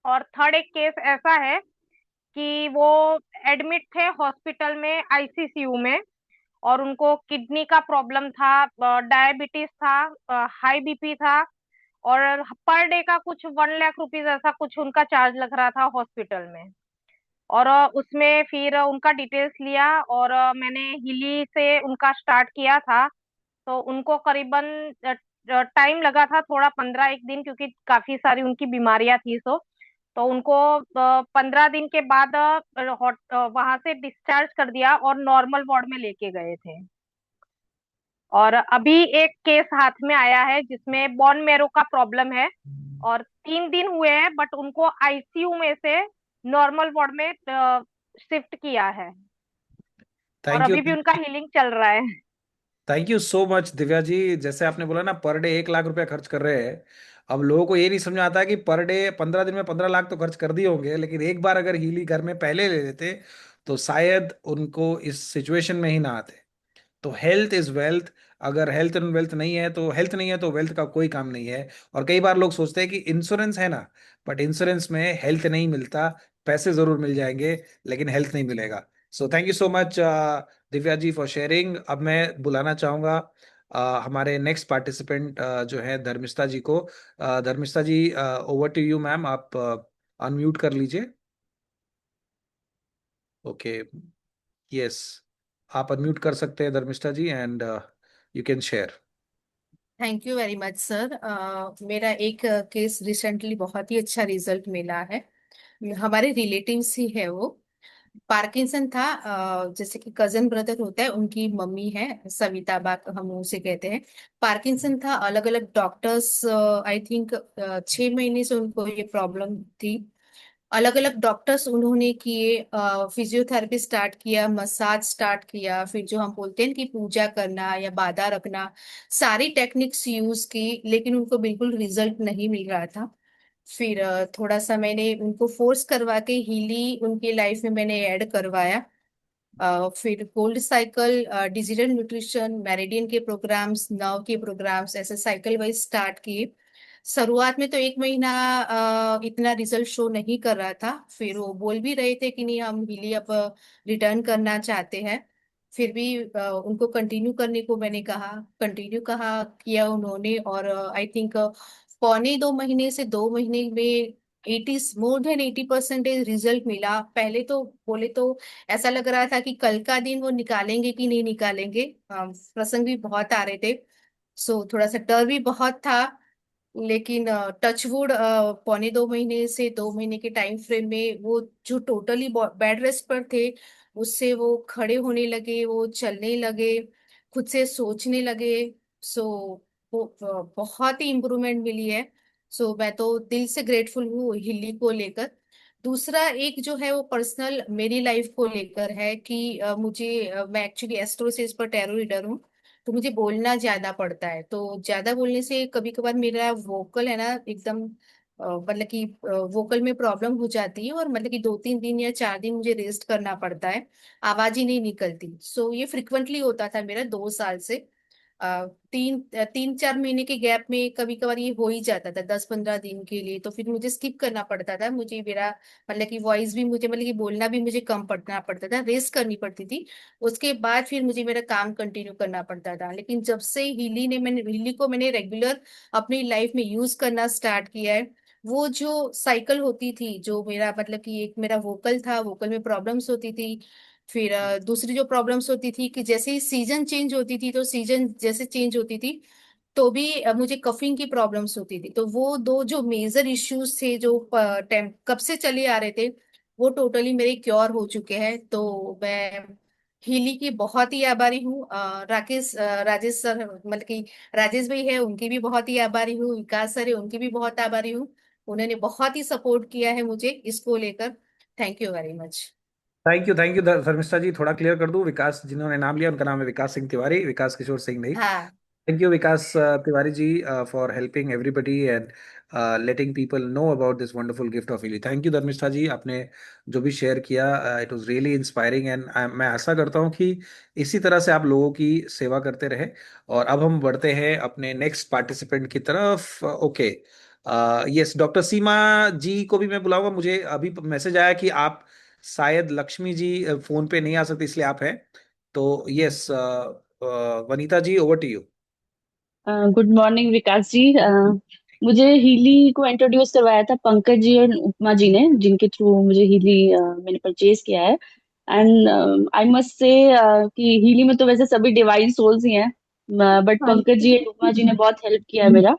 और थर्ड एक केस ऐसा है कि वो एडमिट थे हॉस्पिटल में, आईसीसीयू में, और उनको किडनी का प्रॉब्लम था, डायबिटीज था, हाई बीपी था, और पर डे का कुछ 1 लाख रुपीज ऐसा कुछ उनका चार्ज लग रहा था हॉस्पिटल में। और उसमें फिर उनका डिटेल्स लिया और मैंने हिली से उनका स्टार्ट किया था। तो उनको करीबन टाइम लगा था थोड़ा, 15 एक दिन, क्योंकि काफी सारी उनकी बीमारियां थी। तो उनको 15 दिन के बाद वहां से डिस्चार्ज कर दिया और नॉर्मल वार्ड में लेके गए थे। और अभी एक केस हाथ में आया है जिसमें बोन मैरो का प्रॉब्लम है, और 3 दिन हुए हैं, बट उनको आईसीयू में से नॉर्मल वार्ड में शिफ्ट किया है। और थैंक यू। अभी भी उनका हीलिंग चल रहा है। Thank you so much Divya ji. जैसे आपने बोला ना, पर डे 1 लाख रुपया खर्च कर रहे हैं। अब लोगों को ये नहीं समझ आता है कि पर डे 15 दिन में 15 लाख तो खर्च कर दिए होंगे, लेकिन एक बार अगर हीली घर में पहले ले लेते तो शायद उनको इस सिचुएशन में ही ना आते। तो हेल्थ इज वेल्थ। अगर हेल्थ एंड वेल्थ नहीं है तो हेल्थ नहीं है तो वेल्थ का कोई काम नहीं है। और कई बार लोग सोचते हैं कि इंश्योरेंस है ना, बट इंश्योरेंस में हेल्थ नहीं मिलता। पैसे जरूर मिल जाएंगे लेकिन हेल्थ नहीं मिलेगा। So thank you so much Divya ji for sharing. अब मैं बुलाना चाहूंगा हमारे नेक्स्ट पार्टिसिपेंट जो है धर्मिष्ठा जी को। Dharmishtha ji, over to you ma'am. आप अनम्यूट कर लीजिए। ओके, यस, आप अनम्यूट कर सकते हैं Dharmishtha ji, and you can share. Thank you very much sir. मेरा एक केस रिसेंटली बहुत ही अच्छा रिजल्ट मिला है। हमारे रिलेटिव्स ही है वो। पार्किंसन था, जैसे कि कजन ब्रदर होता है, उनकी मम्मी है सविता बा, हम उसे कहते हैं। पार्किंसन था, अलग अलग डॉक्टर्स, आई थिंक 6 महीने से उनको ये प्रॉब्लम थी। अलग अलग डॉक्टर्स उन्होंने किए, फिजियोथेरेपी स्टार्ट किया, मसाज स्टार्ट किया, फिर जो हम बोलते हैं कि पूजा करना या बाधा रखना, सारी टेक्निक्स यूज की, लेकिन उनको बिल्कुल रिजल्ट नहीं मिल रहा था। फिर थोड़ा सा मैंने उनको फोर्स करवा के हीली उनके लाइफ में मैंने ऐड करवाया। फिर gold cycle, digital nutrition, meridian के प्रोग्राम्स, नव के प्रोग्राम्स, ऐसे साइकिल वाइज स्टार्ट किए। शुरुआत में तो 1 महीना इतना रिजल्ट शो नहीं कर रहा था। फिर वो बोल भी रहे थे कि नहीं, हम हीली अब रिटर्न करना चाहते हैं। फिर भी उनको कंटिन्यू करने को मैंने कहा, कंटिन्यू कहा किया उन्होंने। और आई थिंक पौने 2 महीने से 2 महीने में 80 मोर देन 80% रिजल्ट मिला। पहले तो बोले तो ऐसा लग रहा था कि कल का दिन वो निकालेंगे कि नहीं निकालेंगे। प्रसंग भी बहुत आ रहे थे, सो थोड़ा सा डर भी बहुत था। लेकिन टचवुड पौने 2 महीने से 2 महीने के टाइम फ्रेम में वो जो टोटली बेड रेस्ट पर थे, उससे वो खड़े होने लगे, वो चलने लगे, खुद से सोचने लगे। सो वो बहुत ही इम्प्रूवमेंट मिली है। सो मैं तो दिल से ग्रेटफुल हूँ हिली को लेकर। दूसरा एक जो है वो पर्सनल मेरी लाइफ को लेकर है कि मैं एक्चुअली एस्ट्रोसिस पर टैरो रीडर हूँ। तो मुझे बोलना ज्यादा पड़ता है, तो ज्यादा बोलने से कभी कभार मेरा वोकल है ना एकदम मतलब कि वोकल में प्रॉब्लम हो जाती है, और मतलब कि 2-3 दिन या 4 दिन मुझे रेस्ट करना पड़ता है, आवाज ही नहीं निकलती। सो ये फ्रिक्वेंटली होता था मेरा 2 साल से। 3-4 महीने के गैप में कभी कभार ये हो ही जाता था, 10-15 दिन के लिए। तो फिर मुझे स्किप करना पड़ता था, मुझे मेरा मतलब कि वॉइस भी मुझे मतलब कि बोलना भी मुझे कम पड़ना पड़ता था, रेस्ट करनी पड़ती थी। उसके बाद फिर मुझे मेरा काम कंटिन्यू करना पड़ता था। लेकिन जब से हिली को मैंने रेगुलर अपनी लाइफ में यूज करना स्टार्ट किया है, वो जो साइकिल होती थी, जो मेरा मतलब कि एक मेरा वोकल था, वोकल में प्रॉब्लम्स होती थी। फिर दूसरी जो प्रॉब्लम्स होती थी कि जैसे ही सीजन चेंज होती थी, तो सीजन जैसे चेंज होती थी तो भी मुझे कफिंग की प्रॉब्लम्स होती थी। तो वो दो जो मेजर इश्यूज थे जो कब से चले आ रहे थे, वो टोटली मेरे क्योर हो चुके हैं। तो मैं हीली की बहुत ही आभारी हूँ। राजेश सर मतलब कि राजेश भाई है, उनकी भी बहुत ही आभारी हूँ। विकास सर है, उनकी भी बहुत आभारी हूँ। उन्होंने बहुत ही सपोर्ट किया है मुझे इसको लेकर। Thank you very much. Thank you Dharmishtha ji. थोड़ा क्लियर कर दूं, विकास जिन्होंने नाम लिया उनका नाम है विकास सिंह तिवारी, विकास किशोर सिंह नहीं। हाँ, Thank you, Vikas Tiwari ji, for helping everybody and letting people know about this wonderful gift of Healy. Thank you, Dharmishta ji, आपने जो भी शेयर किया, it was really inspiring and मैं आशा करता हूँ कि इसी तरह से आप लोगों की सेवा करते रहे। और अब हम बढ़ते हैं अपने नेक्स्ट पार्टिसिपेंट की तरफ। ओके, यस, डॉक्टर सीमा जी को भी मैं बुलाऊंगा। मुझे अभी मैसेज आया कि आप शायद लक्ष्मी जी फोन पे नहीं आ सकते, इसलिए आप हैं। तो yes, Vanita ji, over to you. Good morning Vikas ji. मुझे हीली को इंट्रोड्यूस करवाया था पंकज जी और उपमा जी ने, जिनके थ्रू मुझे हीली मैंने परचेज किया है। एंड आई मस्ट से कि हीली में तो वैसे सभी डिवाइन सोल्स ही हैं, बट पंकज जी और उपमा जी ने बहुत हेल्प किया है मेरा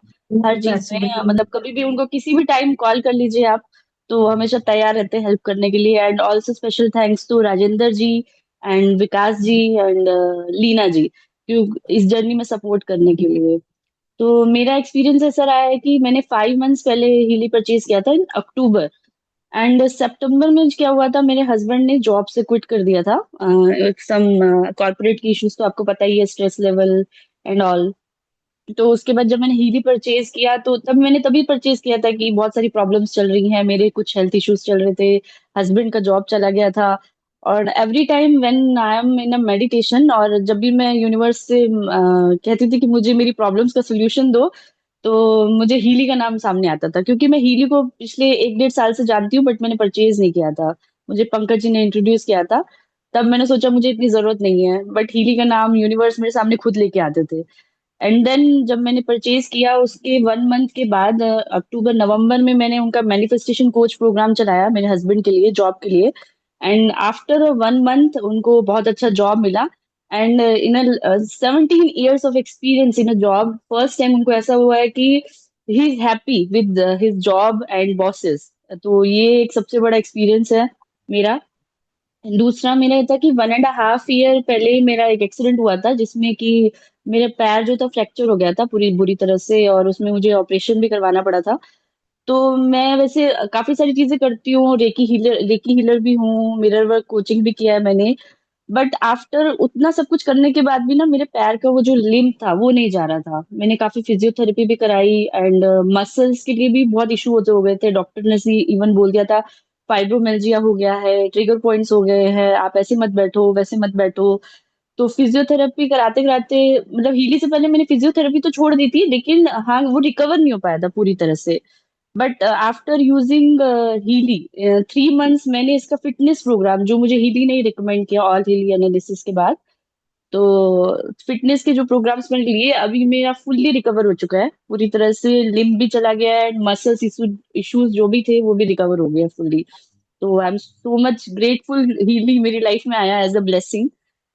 हर चीज में। मतलब कभी भी उनको किसी भी टाइम कॉल कर लीजिए आप, तो हमेशा तैयार रहते हैं हेल्प करने के लिए। And also special thanks to Rajendra ji and Vikas ji and Leena ji, क्यों इस जर्नी में सपोर्ट करने के लिए। तो मेरा एक्सपीरियंस ऐसा रहा है कि मैंने 5 मंथ्स पहले हीली परचेज किया था इन अक्टूबर। एंड सितंबर में क्या हुआ था, मेरे हस्बैंड ने जॉब से क्विट कर दिया था। सम कॉर्पोरेट की इश्यूज तो आपको पता ही है, स्ट्रेस लेवल एंड ऑल। तो उसके बाद जब मैंने हीली परचेज किया, तो मैंने तभी परचेज किया था कि बहुत सारी प्रॉब्लम्स चल रही हैं, मेरे कुछ हेल्थ इश्यूज चल रहे थे, हस्बैंड का जॉब चला गया था। और every time when I am in a meditation, और जब भी मैं यूनिवर्स से कहती थी कि मुझे मेरी प्रॉब्लम्स का सोल्यूशन दो, तो मुझे हीली का नाम सामने आता था, क्योंकि मैं हीली को पिछले 1-1.5 साल से जानती हूँ, बट मैंने परचेज नहीं किया था। मुझे पंकज जी ने इंट्रोड्यूस किया था, तब मैंने सोचा मुझे इतनी जरूरत नहीं है, बट हीली का नाम यूनिवर्स मेरे सामने खुद लेके आते थे। एंड देन जब मैंने परचेज किया, उसके 1 मंथ के बाद अक्टूबर नवंबर में मैंने उनका मैनिफेस्टेशन कोच प्रोग्राम चलाया मेरे हस्बैंड के लिए, जॉब के लिए। एंड आफ्टर 1 मंथ उनको बहुत अच्छा जॉब मिला। And in 17 years of experience in a job, first time उनको ऐसा हुआ है कि he is happy with his job and bosses. तो ये एक सबसे बड़ा एक्सपीरियंस है मेरा। दूसरा मेरा ये था कि 1.5 year पहले ही मेरा एक एक्सीडेंट हुआ था, जिसमें कि मेरा पैर जो था फ्रैक्चर हो गया था पूरी बुरी तरह से, और उसमें मुझे ऑपरेशन भी करवाना पड़ा था। तो मैं वैसे काफी सारी चीजें करती हूँ, रेकी हीलर भी हूँ, मिरर वर्क कोचिंग भी किया है मैंने। बट आफ्टर उतना सब कुछ करने के बाद भी ना, मेरे पैर का वो जो लिम्फ था वो नहीं जा रहा था। मैंने काफी फिजियोथेरेपी भी कराई, एंड मसल्स के लिए भी बहुत इशू होते हो गए थे। डॉक्टर ने इवन बोल दिया था फाइब्रोमिल्जिया हो गया है, ट्रिगर पॉइंट्स हो गए हैं, आप ऐसे मत बैठो वैसे मत बैठो। तो फिजियोथेरेपी कराते कराते, मतलब हीली से पहले मैंने फिजियोथेरेपी तो छोड़ दी थी, लेकिन हाँ वो रिकवर नहीं हो पाया था पूरी तरह से। But after using Healy 3 months, मैंने इसका फिटनेस प्रोग्राम, जो मुझे हीली ने रिकमेंड किया ऑल हीली एनालिसिस के बाद, तो फिटनेस के जो प्रोग्राम्स मैंने लिए, अभी मेरा फुल्ली रिकवर हो चुका है पूरी तरह से। लिम्ब भी चला गया है, मसल्स इश्यूज जो भी थे वो भी रिकवर हो गया फुल्ली। तो I am so much grateful, Healy मेरी लाइफ में आया as a blessing.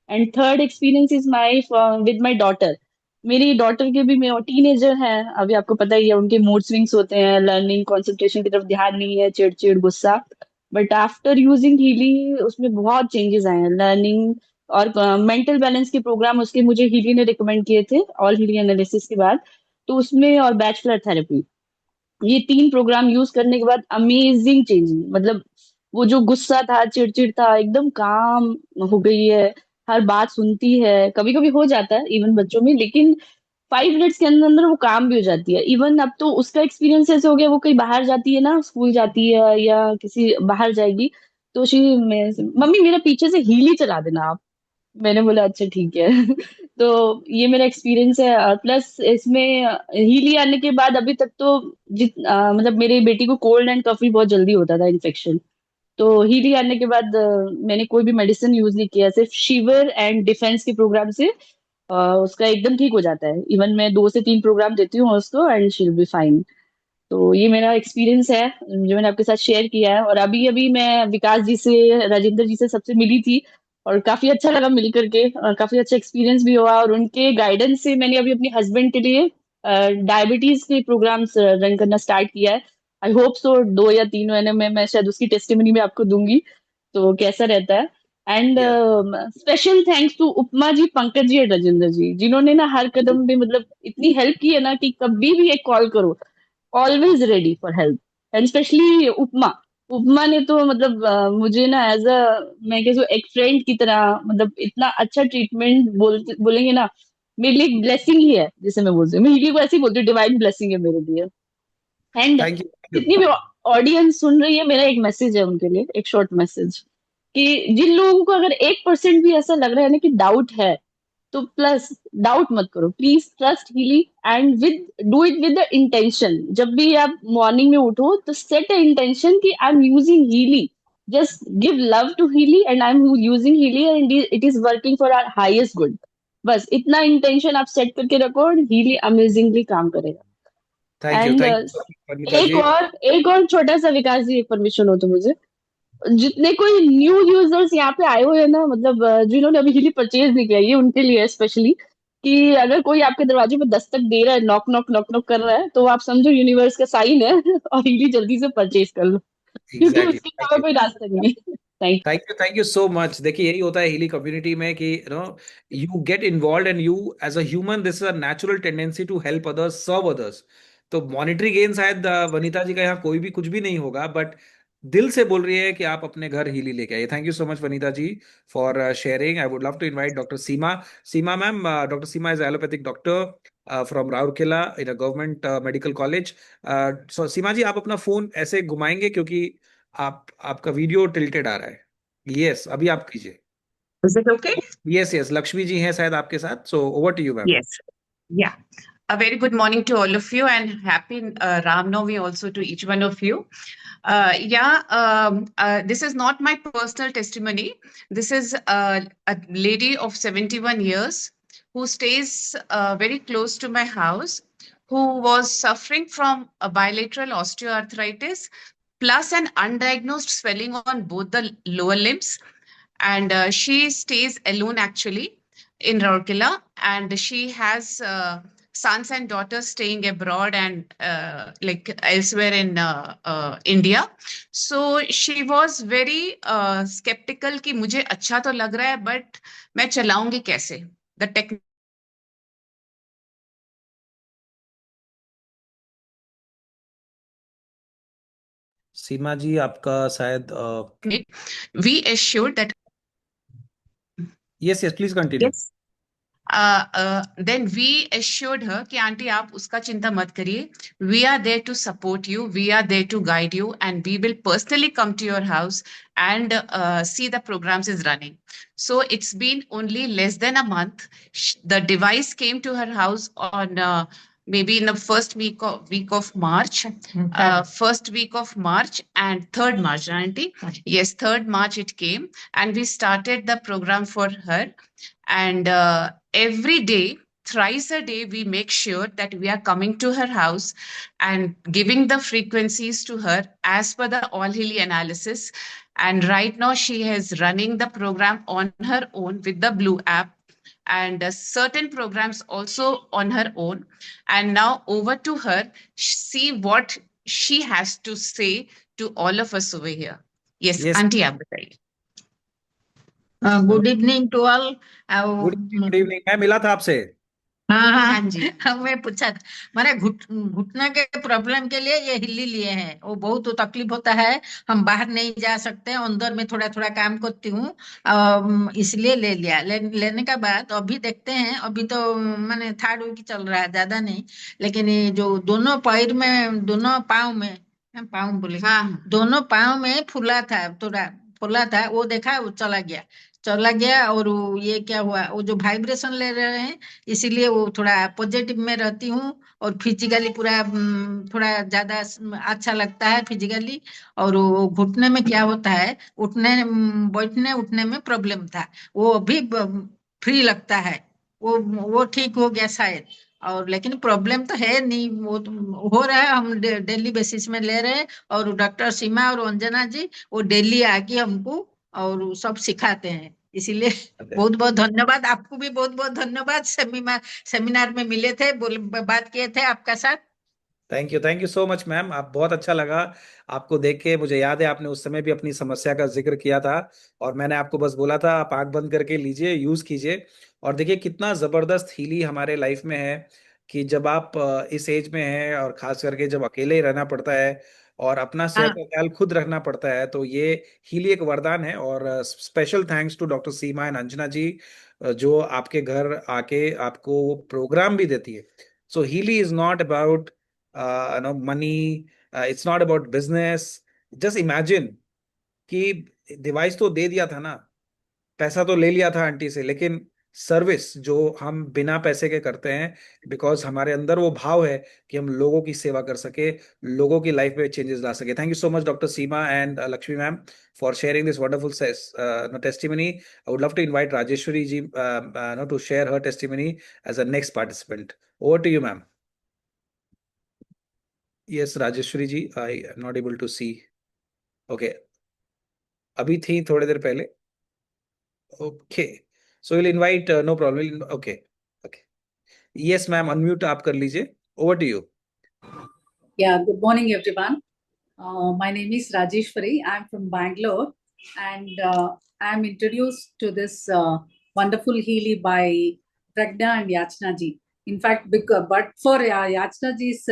And third experience is my with my daughter. मेरी डॉटर के भी, मैं टीनेजर है अभी, आपको पता ही है, उनके मूड स्विंग्स होते हैं, लर्निंग कंसंट्रेशन की तरफ ध्यान नहीं है, चिड़चिड़ गुस्सा। बट आफ्टर यूजिंग हीली उसमें बहुत चेंजेस आए हैं, लर्निंग और मेंटल बैलेंस के प्रोग्राम उसके मुझे हीली ने रिकमेंड किए थे ऑल हीली एनालिसिस के बाद। तो उसमें, और बैचलर थेरेपी, ये 3 प्रोग्राम यूज करने के बाद अमेजिंग चेंजिंग, मतलब वो जो गुस्सा था, चिड़चिड़ था, एकदम काम हो गई है। हर बात सुनती है, कभी कभी हो जाता है इवन बच्चों में, लेकिन 5 मिनट्स के अंदर अंदर वो काम भी हो जाती है। इवन अब तो उसका एक्सपीरियंस ऐसे हो गया, वो कहीं बाहर जाती है ना, स्कूल जाती है या किसी बाहर जाएगी, तो मम्मी मेरा पीछे से हीली चला देना आप। मैंने बोला अच्छा ठीक है। तो ये मेरा एक्सपीरियंस है। और प्लस इसमें हीली आने के बाद अभी तक तो मतलब मेरी बेटी को कोल्ड एंड कफ भी बहुत जल्दी होता था, इन्फेक्शन। तो हीली आने के बाद मैंने कोई भी मेडिसिन यूज नहीं किया, सिर्फ शिवर एंड डिफेंस के प्रोग्राम से उसका एकदम ठीक हो जाता है। इवन मैं 2 से 3 प्रोग्राम देती हूँ उसको, and she will be fine. तो ये मेरा एक्सपीरियंस है जो मैंने आपके साथ शेयर किया है। और अभी अभी मैं विकास जी से, राजेंद्र जी से, सबसे मिली थी, और काफी अच्छा लगा मिल करके, और काफी अच्छा एक्सपीरियंस भी हुआ। और उनके गाइडेंस से मैंने अभी अपने हस्बैंड के लिए डायबिटीज के प्रोग्राम्स रन करना स्टार्ट किया है। आई होप सो 2 या 3 महीने में मैं शायद उसकी टेस्टिमनी में आपको दूंगी, तो कैसा रहता है। एंड स्पेशल थैंक्स टू उपमा जी, पंकज जी और राजेंद्र जी, जिन्होंने ना हर कदम पे मतलब इतनी हेल्प की है ना, कि कभी भी एक कॉल करो, always ready for help. And specially Upma, Upma ने तो मतलब मुझे ना एज अ, मैं कह एक फ्रेंड की तरह, मतलब इतना अच्छा ट्रीटमेंट, बोलेंगे ना, मेरे लिए एक ब्लेसिंग ही है, जिसे मैं बोलती हूँ, मैं हीली को ऐसे ही बोलती हूँ, डिवाइन ब्लेसिंग है मेरे लिए। And thank you. जितनी भी ऑडियंस सुन रही है, मेरा एक मैसेज है उनके लिए, एक शॉर्ट मैसेज, कि जिन लोगों को अगर 1% भी ऐसा लग रहा है ना कि डाउट है, तो प्लस डाउट मत करो, please trust Healy, and with do it with the intention. जब भी आप मॉर्निंग में उठो, तो सेट अ इंटेंशन कि I am using Healy, just give love to Healy, and I am using Healy, and it is working for our highest good. बस इतना intention आप सेट करके रखो, और हीली अमेजिंगली काम करेगा। एंड थैंक यू वनिता एक जी। और एक और छोटा सा, विकास जी एक परमिशन हो तो मुझे, जितने कोई न्यू यूजर्स यहाँ पे आए हुए हैं ना, मतलब जिन्होंने अभी हीली परचेज नहीं किया, ये उनके लिए स्पेशली, कि अगर कोई आपके दरवाजे पे दस्तक दे रहा है, नॉक नॉक नॉक नॉक कर रहा है, तो आप समझो यूनिवर्स का साइन है, और हीली जल्दी से परचेज कर लो, क्योंकि एग्जैक्टली, उसके थैंक अलावा यू। कोई रास्ता नहीं है। Thank thank you so much. देखिए यही होता है हीली कम्युनिटी में कि you get involve and you as a human, this is a natural tendency to help others, serve others. तो मॉनिटरी गेन शायद वनीता जी का यहाँ कोई भी कुछ भी नहीं होगा, बट दिल से बोल रही है कि आप अपने घर हीली लेके आइए। Thank you so much Vanita ji for sharing. I would love to invite doctor Seema. Seema ma'am, doctor Seema is allopathic doctor from Rourkela in a government medical college. So Seema ji, आप अपना फोन ऐसे घुमाएंगे क्योंकि आपका वीडियो टिल्टेड आ रहा है। यस, अभी आप कीजिए। Is it okay? Yes yes, Lakshmi ji हैं शायद आपके साथ, so over to you ma'am. Yes. Yeah. A very good morning to all of you and happy Ram Navami also to each one of you. This is not my personal testimony. This is a lady of 71 years who stays very close to my house, who was suffering from a bilateral osteoarthritis plus an undiagnosed swelling on both the lower limbs. And she stays alone actually in Rourkela, and she has sons and daughters staying abroad and like elsewhere in India. So she was very skeptical कि मुझे अच्छा तो लग रहा है but मैं चलाऊंगी कैसे, the tech सीमा जी आपका शायद we assured that yes yes, please continue. yes. Then we assured her कि आंटी आप उसका चिंता मत करिए, we are there to support you, we are there to guide you, and we will personally come to your house and see the programs is running. So it's been only less than a month. The device came to her house on maybe in the first week of March, first week of March and 3rd March, auntie. Yes, 3rd March it came, and we started the program for her. And every day, thrice a day, we make sure that we are coming to her house and giving the frequencies to her as per the All Healy analysis. And right now, she is running the program on her own with the Blue app, and certain programs also on her own. And now over to her, see what she has to say to all of us over here. Yes, Yes. Auntie, आप बताइए। Good evening to all. Good evening, मैं मिला था आपसे। हाँ हाँ हाँ जी। मैं पूछा था, मैंने घुटना के प्रॉब्लम के लिए ये हिल्ली लिए हैं। वो बहुत तकलीफ होता है, हम बाहर नहीं जा सकते, अंदर में थोड़ा थोड़ा काम करती हूँ, इसलिए ले लिया। लेने का बाद अभी देखते हैं, अभी तो मैंने 3rd वीक चल रहा है, ज्यादा नहीं। लेकिन ये जो दोनों पैर में, दोनों पाँव में, पाँव बोले, हाँ। दोनों पाँव में फूला था, थोड़ा फूला था, वो देखा, वो चला गया। और ये क्या हुआ, वो जो वाइब्रेशन ले रहे हैं, इसीलिए वो थोड़ा पॉजिटिव में रहती हूँ, और फिजिकली पूरा थोड़ा ज्यादा अच्छा लगता है फिजिकली। और वो घुटने में क्या होता है, बैठने उठने में प्रॉब्लम था, वो अभी फ्री लगता है, वो ठीक हो गया शायद। और लेकिन प्रॉब्लम तो है नहीं, वो तो हो रहा है, हम डेली बेसिस में ले रहे हैं। और डॉक्टर सीमा और अंजना जी वो डेली आके हमको और सब सिखाते हैं, इसीलिए बहुत बहुत धन्यवाद। आपको भी बहुत बहुत धन्यवाद, सेमिनार में मिले थे, बात किए थे आपका साथ। Thank you so much ma'am, आप बहुत अच्छा लगा आपको देख के। मुझे याद है आपने उस समय भी अपनी समस्या का जिक्र किया था, और मैंने आपको बस बोला था आप आंख बंद करके लीजिए, यूज कीजिए। और देखिए कितना जबरदस्त हीली हमारे लाइफ में है कि जब आप इस एज में हैं, और खास करके जब अकेले ही रहना पड़ता है और अपना सेहत का ख्याल खुद रखना पड़ता है, तो ये हीली एक वरदान है। और special thanks to doctor Seema and Anjana ji, जो आपके घर आके आपको वो प्रोग्राम भी देती है। So Healy is not about money, it's not about business. Just imagine कि डिवाइस तो दे दिया था ना, पैसा तो ले लिया था आंटी से, लेकिन सर्विस जो हम बिना पैसे के करते हैं, बिकॉज हमारे अंदर वो भाव है कि हम लोगों की सेवा कर सके, लोगों की लाइफ में चेंजेस ला सके। Thank you so much doctor Seema and Lakshmi ma'am for sharing this wonderful testimony. I would love to invite Rajeshwari ji to share her testimony as a next participant. Over to you, ma'am. Yes, Rajeshwari ji, I am not able to see. Okay. अभी थी थोड़ी देर पहले। Okay. So we'll invite, no problem. Okay. Okay. Yes, ma'am, unmute आप कर लीजिए. Over to you. Yeah, good morning, everyone. My name is Rajeshwari. I'm from Bangalore, and I'm introduced to this wonderful Healy by Pragna and Yachna ji. In fact, but for Yachna ji's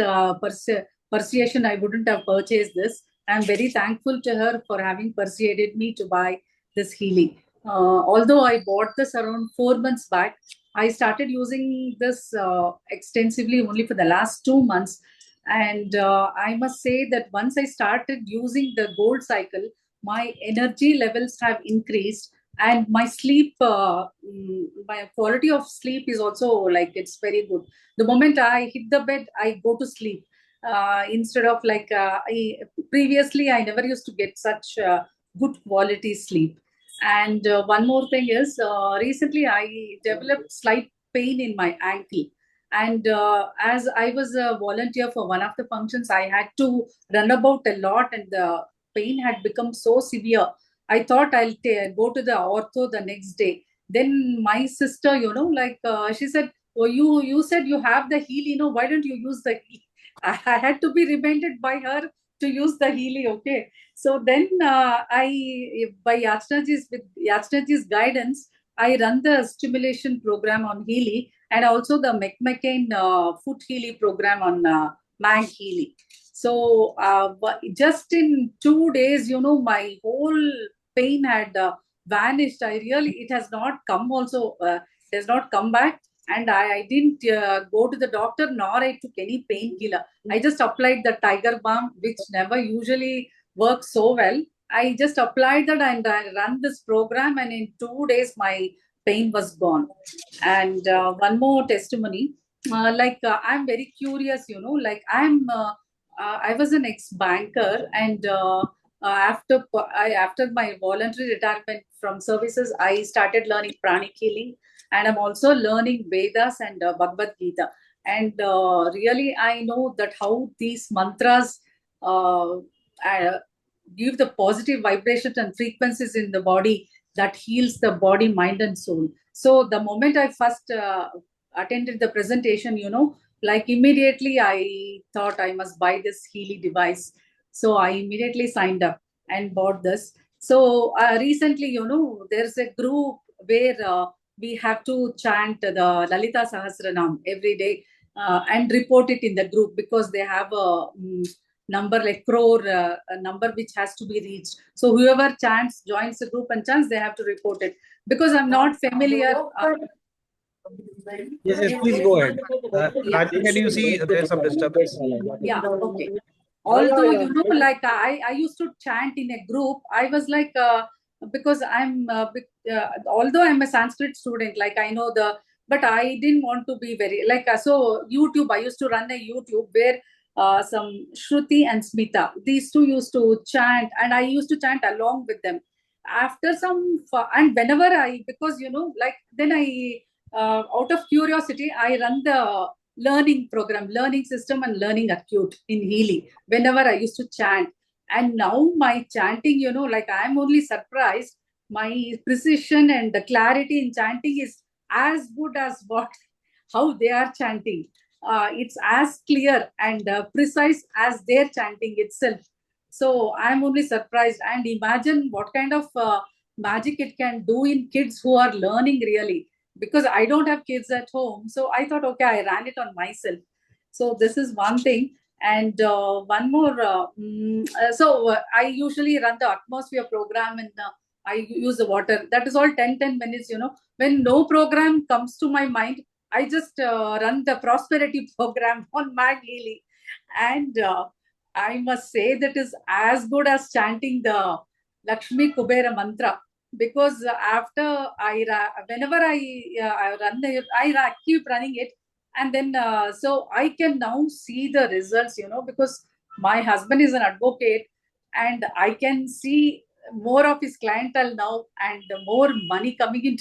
persuasion, I wouldn't have purchased this. I'm very thankful to her for having persuaded me to buy this Healy. Although I bought this around 4 months back, I started using this extensively only for the last 2 months. And I must say that once I started using the gold cycle, my energy levels have increased, and my sleep, my quality of sleep is also like it's very good. The moment I hit the bed, I go to sleep. Instead of like previously, I never used to get such good quality sleep. And one more thing is, recently I developed slight pain in my ankle. And as I was a volunteer for one of the functions, I had to run about a lot, and the pain had become so severe. I thought I'll go to the ortho the next day. Then my sister, she said, "Oh, you said you have the Healy, why don't you use the Healy?" I had to be reminded by her to use the Healy. Okay, so then by Yachnaji's guidance, I run the stimulation program on Healy, and also the McMcCain Foot Healy program on Mag Healy. So but just in 2 days, my whole pain had vanished. It has not come also, has not come back. And I didn't go to the doctor, nor I took any painkiller. I just applied the Tiger Balm, which never usually works so well. I just applied that and I ran this program, and in 2 days, my pain was gone. And one more testimony, I'm very curious, I was an ex-banker, and after my voluntary retirement from services, I started learning pranic healing, and I'm also learning Vedas and Bhagavad Gita. And really, I know that how these mantras give the positive vibrations and frequencies in the body that heals the body, mind, and soul. So the moment I first attended the presentation, immediately I thought I must buy this Healy device. So I immediately signed up and bought this. So recently, there's a group where we have to chant the Lalita Sahasranam every day and report it in the group, because they have a number like crore, a number which has to be reached. So whoever joins the group and chants, they have to report it. Because I'm not familiar. Yes, please go ahead. Raji, can you see there's some disturbance? Yeah, okay. Although, I used to chant in a group, I was like, because although I'm a Sanskrit student, I know but I didn't want to be very, so YouTube, I used to run a YouTube where some Shruti and Smita, these two used to chant, and I used to chant along with them. After and whenever because, then I, out of curiosity, I run the learning program, learning system and learning acute in Healy, whenever I used to chant. And now my chanting, I'm only surprised. My precision and the clarity in chanting is as good as how they are chanting. It's as clear and precise as their chanting itself. So I'm only surprised, and imagine what kind of magic it can do in kids who are learning really. Because I don't have kids at home. So I thought, okay, I ran it on myself. So this is one thing. And one more, I usually run the atmosphere program, and I use the water. That is all 10 minutes, When no program comes to my mind, I just run the prosperity program on Mag Healy. And I must say that is as good as chanting the Lakshmi Kubera mantra. Because whenever I run I keep running it, and then so I can now see the results, because my husband is an advocate, and I can see more of his clientele now, and more money coming in,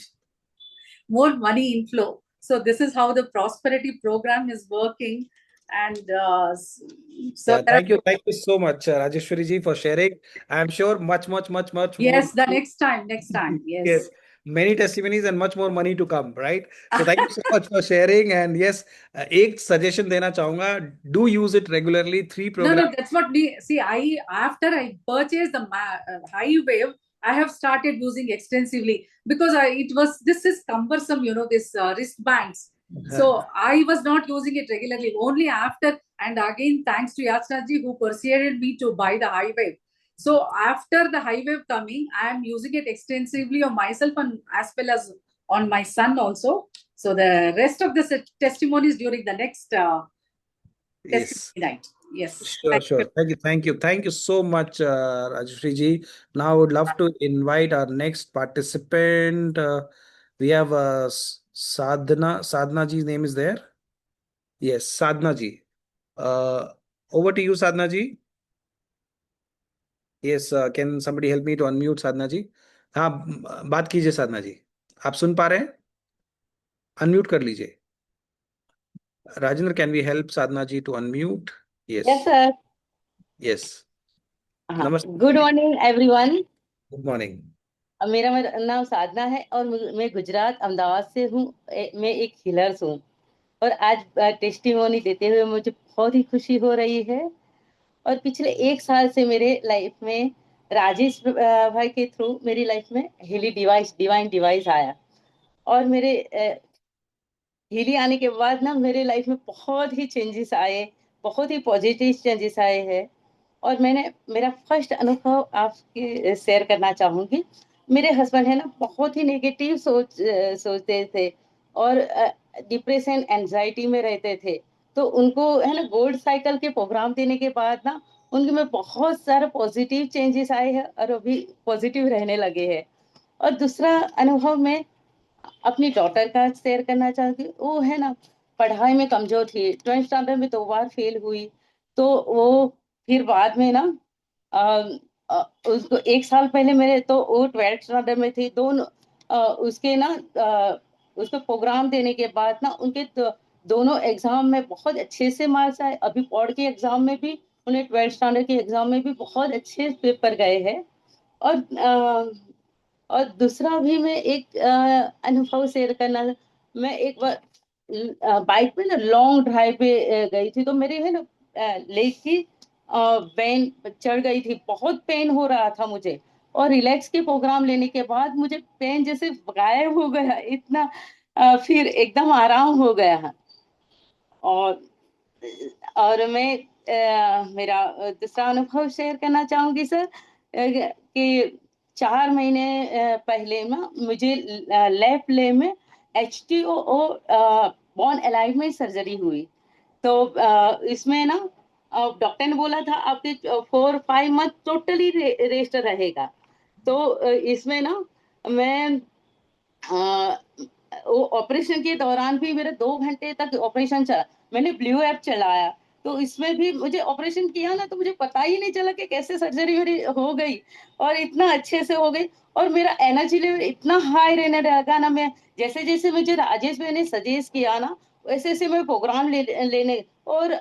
more money inflow. So this is how the prosperity program is working. And thank you so much, Rajeshwari ji, for sharing. I'm sure much yes, more. the next time. Yes. Many testimonies and much more money to come, right? So thank you so much for sharing. And yes, एक suggestion देना चाहूँगा, do use it regularly. 3 programs. No, that's what we see. After I purchased the High Wave, I have started using extensively, because this is cumbersome, this wristbands. So I was not using it regularly. Only after, and again, thanks to Yachnaji who persuaded me to buy the High Wave. So after the High Wave coming, I am using it extensively on myself and as well as on my son also. So the rest of the testimonies during the next testimony night. Yes. Sure, sure. Thank you so much, Rajeshri ji. Now I would love to invite our next participant. We have Sadhna. Sadhna ji's name is there. Yes, Sadhna ji. Uh, Over to you, Sadhna ji. Yes, can somebody help me to unmute साधना जी? हाँ, बात कीजिए साधना जी. आप सुन पा रहे हैं? Unmute कर लीजिए. Rajendra, can we help Sadhna ji to unmute? Yes. Yes, sir. Yes. हाँ. नमस्ते. Good morning, everyone. Good morning. मेरा नाम साधना है और मैं गुजरात अहमदाबाद से हूँ. मैं एक हीलर हूँ और आज टेस्टिमोनी देते हुए मुझे बहुत ही खुशी हो रही है. और पिछले 1 साल से मेरे लाइफ में राजेश भाई के थ्रू मेरी लाइफ में डिवाइन डिवाइस आया और मेरे हीली आने के बाद ना मेरे लाइफ में बहुत ही चेंजेस आए, बहुत ही पॉजिटिव चेंजेस आए हैं. और मेरा फर्स्ट अनुभव आपके शेयर करना चाहूंगी. मेरे हस्बैंड है ना बहुत ही नेगेटिव सोचते थे और डिप्रेशन एंजाइटी में रहते थे. तो उनको है ना गोल्ड साइकिल के प्रोग्राम देने के बाद ना उनके में बहुत सारे पॉजिटिव चेंजेस आए हैं और अभी पॉजिटिव रहने लगे हैं. और दूसरा अनुभव में अपनी डॉटर का शेयर करना चाहती हूँ. वो है ना पढ़ाई में कमजोर थी, 12th स्टैंडर्ड में 2 बार फेल हुई. तो वो फिर बाद में ना उसको 1 साल पहले मेरे तो वो 12th स्टैंडर्ड में थी. उसके ना उसको प्रोग्राम देने के बाद ना उनके दोनों एग्जाम में बहुत अच्छे से मार्क्स आए. अभी बोर्ड के एग्जाम में भी उन्हें 12th स्टैंडर्ड के एग्जाम में भी बहुत अच्छे पेपर गए हैं. और दूसरा भी मैं एक अनुभव शेयर करना. मैं एक बार बाइक पे ना लॉन्ग ड्राइव पे गई थी. तो मेरे है ना लेग की वेन चढ़ गई थी. बहुत पेन हो रहा था मुझे और रिलैक्स के प्रोग्राम लेने के बाद मुझे पेन जैसे गायब हो गया इतना. फिर एकदम आराम हो गया. और मैं मेरा दूसरा अनुभव शेयर करना चाहूंगी सर कि 4 महीने पहले ना मुझे लेफ्ट लेग में HTO बोन अलाइनमेंट सर्जरी हुई. तो इसमें ना डॉक्टर ने बोला था आपके 4-5 मंथ टोटली रेस्ट रहेगा. तो इसमें ना मैं वो ऑपरेशन के दौरान भी मेरा 2 घंटे तक ऑपरेशन चला. मैंने ब्लू ऐप चलाया. तो इसमें भी मुझे ऑपरेशन किया ना तो मुझे पता ही नहीं चला कि कैसे सर्जरी मेरी हो गई और इतना अच्छे से हो गई. और मेरा एनर्जी लेवल इतना हाई रहने लगा ना. मैं जैसे जैसे मुझे राजेश भाई ने सजेस्ट किया ना वैसे वैसे मैं प्रोग्राम लेने और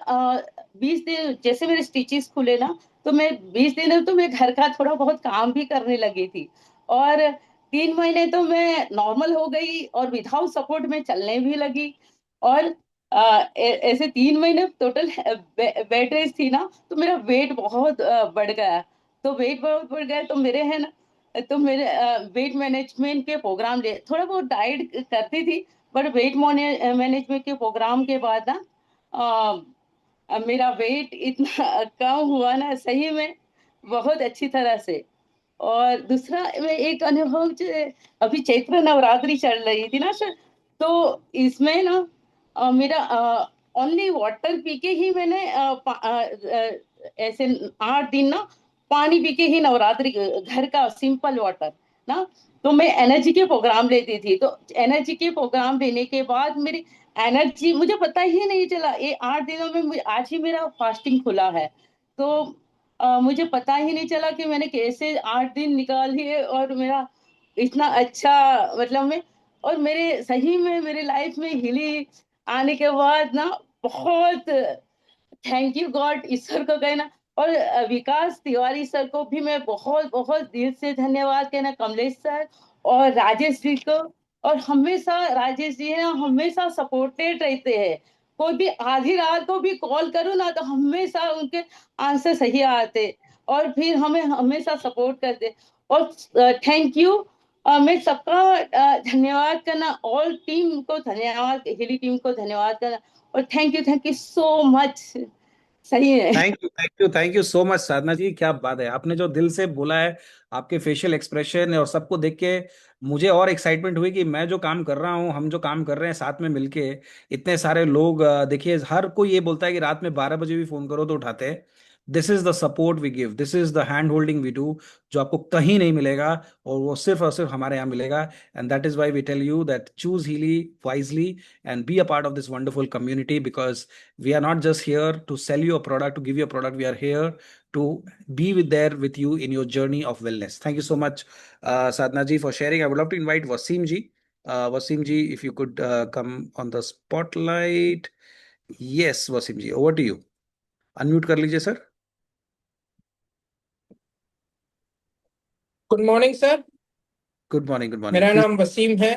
20 दिन जैसे मेरे स्टिचेस खुले ना तो मैं 20 दिन तो मैं घर का थोड़ा बहुत काम भी करने लगी थी. और 3 महीने तो मैं नॉर्मल हो गई और विदाउट सपोर्ट में चलने भी लगी. और ऐसे 3 महीने टोटल बेड रेस्ट थी ना तो मेरा वेट बहुत बढ़ गया. तो वेट बहुत बढ़ गया तो मेरे है ना तो मेरे वेट मैनेजमेंट के प्रोग्राम ले थोड़ा बहुत डाइट करती थी. बट वेट मैनेजमेंट के प्रोग्राम के बाद ना मेरा वेट इतना कम हुआ ना सही में बहुत अच्छी तरह से. और दूसरा मैं एक अनुभव अभी चैत्र नवरात्रि चल रही थी ना सर. तो इसमें ना मेरा ओनली वाटर पी के ही मैंने ऐसे 8 दिन ना पानी पी के ही नवरात्रि घर का सिंपल वाटर ना. तो मैं एनर्जी के प्रोग्राम लेती थी. तो एनर्जी के प्रोग्राम लेने के बाद मेरी एनर्जी मुझे पता ही नहीं चला. ये 8 दिनों में आज ही मेरा फास्टिंग खुला है. तो मुझे पता ही नहीं चला कि मैंने कैसे 8 दिन निकाल लिए और मेरा इतना अच्छा मतलब मैं और मेरे सही में मेरे लाइफ में हीलिंग आने के बाद ना बहुत थैंक यू गॉड ईश्वर को कहना. और विकास तिवारी सर को भी मैं बहुत बहुत दिल से धन्यवाद कहना. कमलेश सर और राजेश जी को. और हमेशा राजेश जी है ना हमेशा सपोर्टेड रहते हैं. कोई भी आधी रात को भी कॉल करूँ ना तो हमेशा उनके आंसर सही आते और फिर हमें हमेशा सपोर्ट करते. और थैंक यू. मैं सबका धन्यवाद करना ऑल टीम को धन्यवाद हिली टीम को धन्यवाद करना. और थैंक यू सो मच. सही है. थैंक यू सो मच साधना जी. क्या बात है, आपने जो दिल से बोला है, आपके फेशियल एक्सप्रेशन और सबको देख के मुझे और एक्साइटमेंट हुई कि मैं जो काम कर रहा हूँ, हम जो काम कर रहे हैं साथ में मिलके, इतने सारे लोग, देखिए हर कोई ये बोलता है कि रात में 12 बजे भी फोन करो तो उठाते हैं। This is the support we give, this is the hand holding we do, जो आपको कहीं नहीं मिलेगा, और वो सिर्फ और सिर्फ हमारे यहाँ मिलेगा। And that is why we tell you that choose Healy wisely and be a part of this wonderful community, because we are not just here to sell you a product, to give you a product. We are here to be there with you in your journey of wellness. Thank you so much, Sadhna ji, for sharing. I would love to invite Wasim ji. Wasim ji, if you could come on the spotlight. Yes, Wasim ji, over to you. Unmute कर लीजिए sir. Good morning sir. Good morning, good morning. मेरा Please. नाम वसीम है।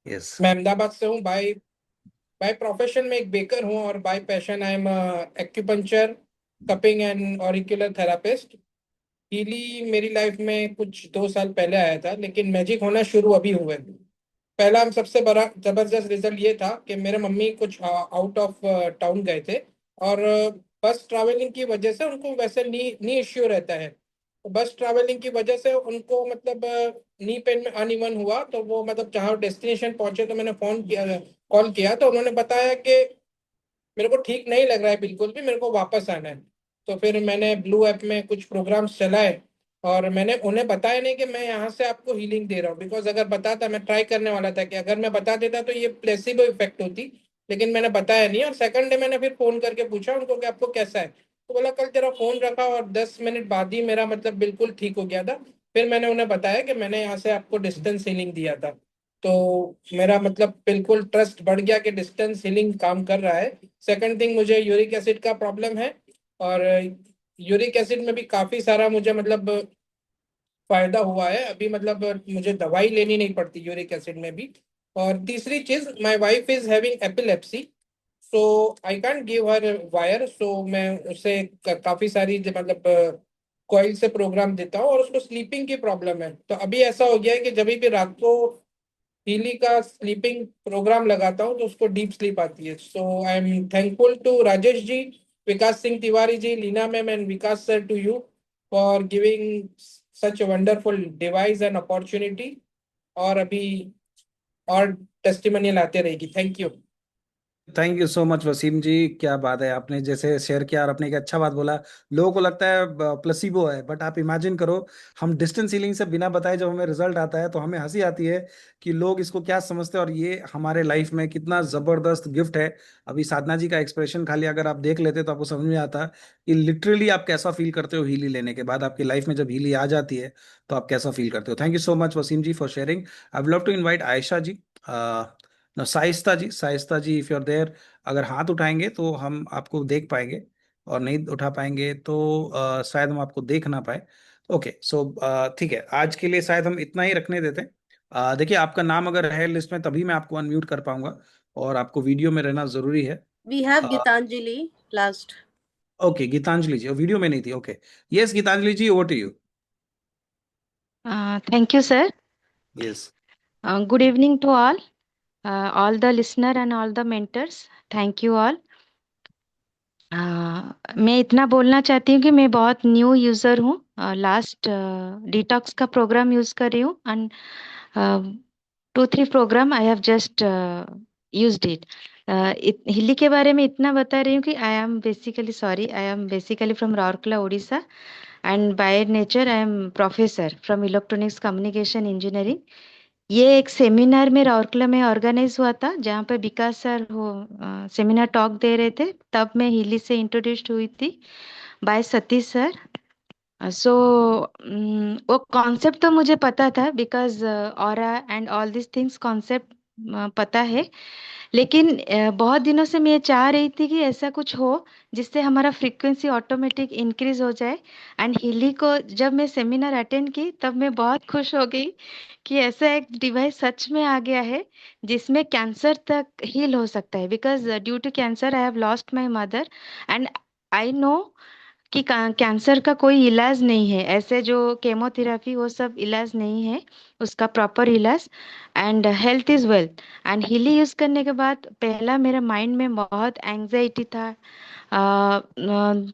Yes. मैं अहमदाबाद से हूँ। Bye by profession में एक बेकर हूँ, और bye passion I am acupuncture, cupping and auricular therapist. Healy मेरी लाइफ में कुछ 2 साल पहले आया था, लेकिन मैजिक होना शुरू अभी हुआ है। पहला हम सबसे बड़ा जबरदस्त रिजल्ट ये था कि मेरे मम्मी कुछ आउट ऑफ टाउन गए थे, और बस ट्रैवलिंग की वजह से उनको वैसे नी इश्यू रहता है। तो बस ट्रैवलिंग की वजह से उनको मतलब नी पेन में अनइवन हुआ, तो वो मतलब जहाँ डेस्टिनेशन पहुंचे तो मैंने कॉल किया, तो उन्होंने बताया कि मेरे को ठीक नहीं लग रहा है बिल्कुल भी, मेरे को वापस आना है। तो फिर मैंने ब्लू ऐप में कुछ प्रोग्राम्स चलाए, और मैंने उन्हें बताया नहीं कि मैं यहाँ से आपको हीलिंग दे रहा हूँ, बिकॉज अगर बताता, मैं ट्राई करने वाला था कि अगर मैं बता देता तो ये प्लेसिबो इफेक्ट होती, लेकिन मैंने बताया नहीं। और सेकंड डे मैंने फिर फोन करके पूछा उनको कि आपको कैसा है, तो बोला कल तेरा फोन रखा और 10 मिनट बाद ही मेरा मतलब बिल्कुल ठीक हो गया था। फिर मैंने उन्हें बताया कि मैंने यहाँ से आपको डिस्टेंस हीलिंग दिया था, तो मेरा मतलब बिल्कुल ट्रस्ट बढ़ गया कि डिस्टेंस हीलिंग काम कर रहा है। सेकंड थिंग, मुझे यूरिक एसिड का प्रॉब्लम है, और यूरिक एसिड में भी काफी सारा मुझे मतलब फायदा हुआ है अभी, मतलब मुझे दवाई लेनी नहीं पड़ती यूरिक एसिड में भी। और तीसरी चीज, my wife is having epilepsy, so I can't give her wire, so मैं उसे काफी सारी मतलब कॉइल से प्रोग्राम देता हूँ, और उसको स्लीपिंग की प्रॉब्लम है। तो अभी ऐसा हो गया है कि जब भी रात को हीली का स्लीपिंग प्रोग्राम लगाता हूँ तो उसको डीप स्लीप आती है। So I am thankful to Rajesh ji, Vikas Singh Tiwari ji, Leena ma'am and Vikas sir, to you for giving such a wonderful device and opportunity। और अभी और टेस्टिमोनियल आते रहेगी। Thank you. Thank you so much Wasim ji, क्या बात है, आपने जैसे शेयर किया और आपने एक अच्छा बात बोला। लोगों को लगता है प्लेसिबो है, बट आप इमेजिन करो, हम डिस्टेंस हीलिंग से बिना बताए जब हमें रिजल्ट आता है तो हमें हंसी आती है कि लोग इसको क्या समझते हैं, और ये हमारे लाइफ में कितना जबरदस्त गिफ्ट है। अभी साधना जी का एक्सप्रेशन खाली अगर आप देख लेते तो आपको समझ में आता कि लिटरली आप कैसा फील करते हो हीली लेने के बाद। आपकी लाइफ में जब हीली आ जाती है तो आप कैसा फील करते हो। Thank you so much Wasim ji for sharing. I would love to invite Aisha ji, Shaista ji. Shaista ji, if you are there, अगर हाथ उठाएंगे तो हम आपको देख पाएंगे, और नहीं उठा पाएंगे तो शायद हम आपको देख ना पाए। ओके, सो ठीक है, आज के लिए शायद हम इतना ही रखने देते हैं। देखिए, आपका नाम अगर है लिस्ट में तभी मैं आपको अनम्यूट कर पाऊंगा, और आपको वीडियो में रहना जरूरी है। We have Gitanjali last. Okay, Gitanjali ji, video में नहीं थी। Okay, yes Gitanjali ji, over to you. Thank you, sir. Yes. Good evening to all the listener and all the mentors. Thank you all. मैं इतना बोलना चाहती हूँ कि मैं बहुत न्यू यूज़र हूँ। लास्ट डिटॉक्स का प्रोग्राम यूज़ कर रही हूँ, and 2-3 program I have just used it. Healy के बारे में इतना बता रही हूँ कि I am basically from Rourkela, Orissa, and by nature I am professor from electronics communication engineering. ये एक सेमिनार में राउरकेला में ऑर्गेनाइज हुआ था, जहाँ पे विकास सर सेमिनार टॉक दे रहे थे, तब मैं हिली से इंट्रोड्यूस्ड हुई थी बाय सतीश सर। सो वो कॉन्सेप्ट तो मुझे पता था, because aura and all this things concept पता है, लेकिन बहुत दिनों से मैं ये चाह रही थी कि ऐसा कुछ हो जिससे हमारा फ्रीक्वेंसी ऑटोमेटिक इंक्रीज हो जाए। एंड हिली को जब मैं सेमिनार अटेंड की तब मैं बहुत खुश हो गई कि ऐसा एक डिवाइस सच में आ गया है जिसमें कैंसर तक हील हो सकता है। Because due to cancer I have lost my mother, and I know कि कैंसर का कोई इलाज नहीं है, ऐसे जो केमोथेरेपी वो सब इलाज नहीं है उसका प्रॉपर इलाज। And health is wealth. And Healy use करने के बाद पहला मेरे माइंड में बहुत एंग्जाइटी था,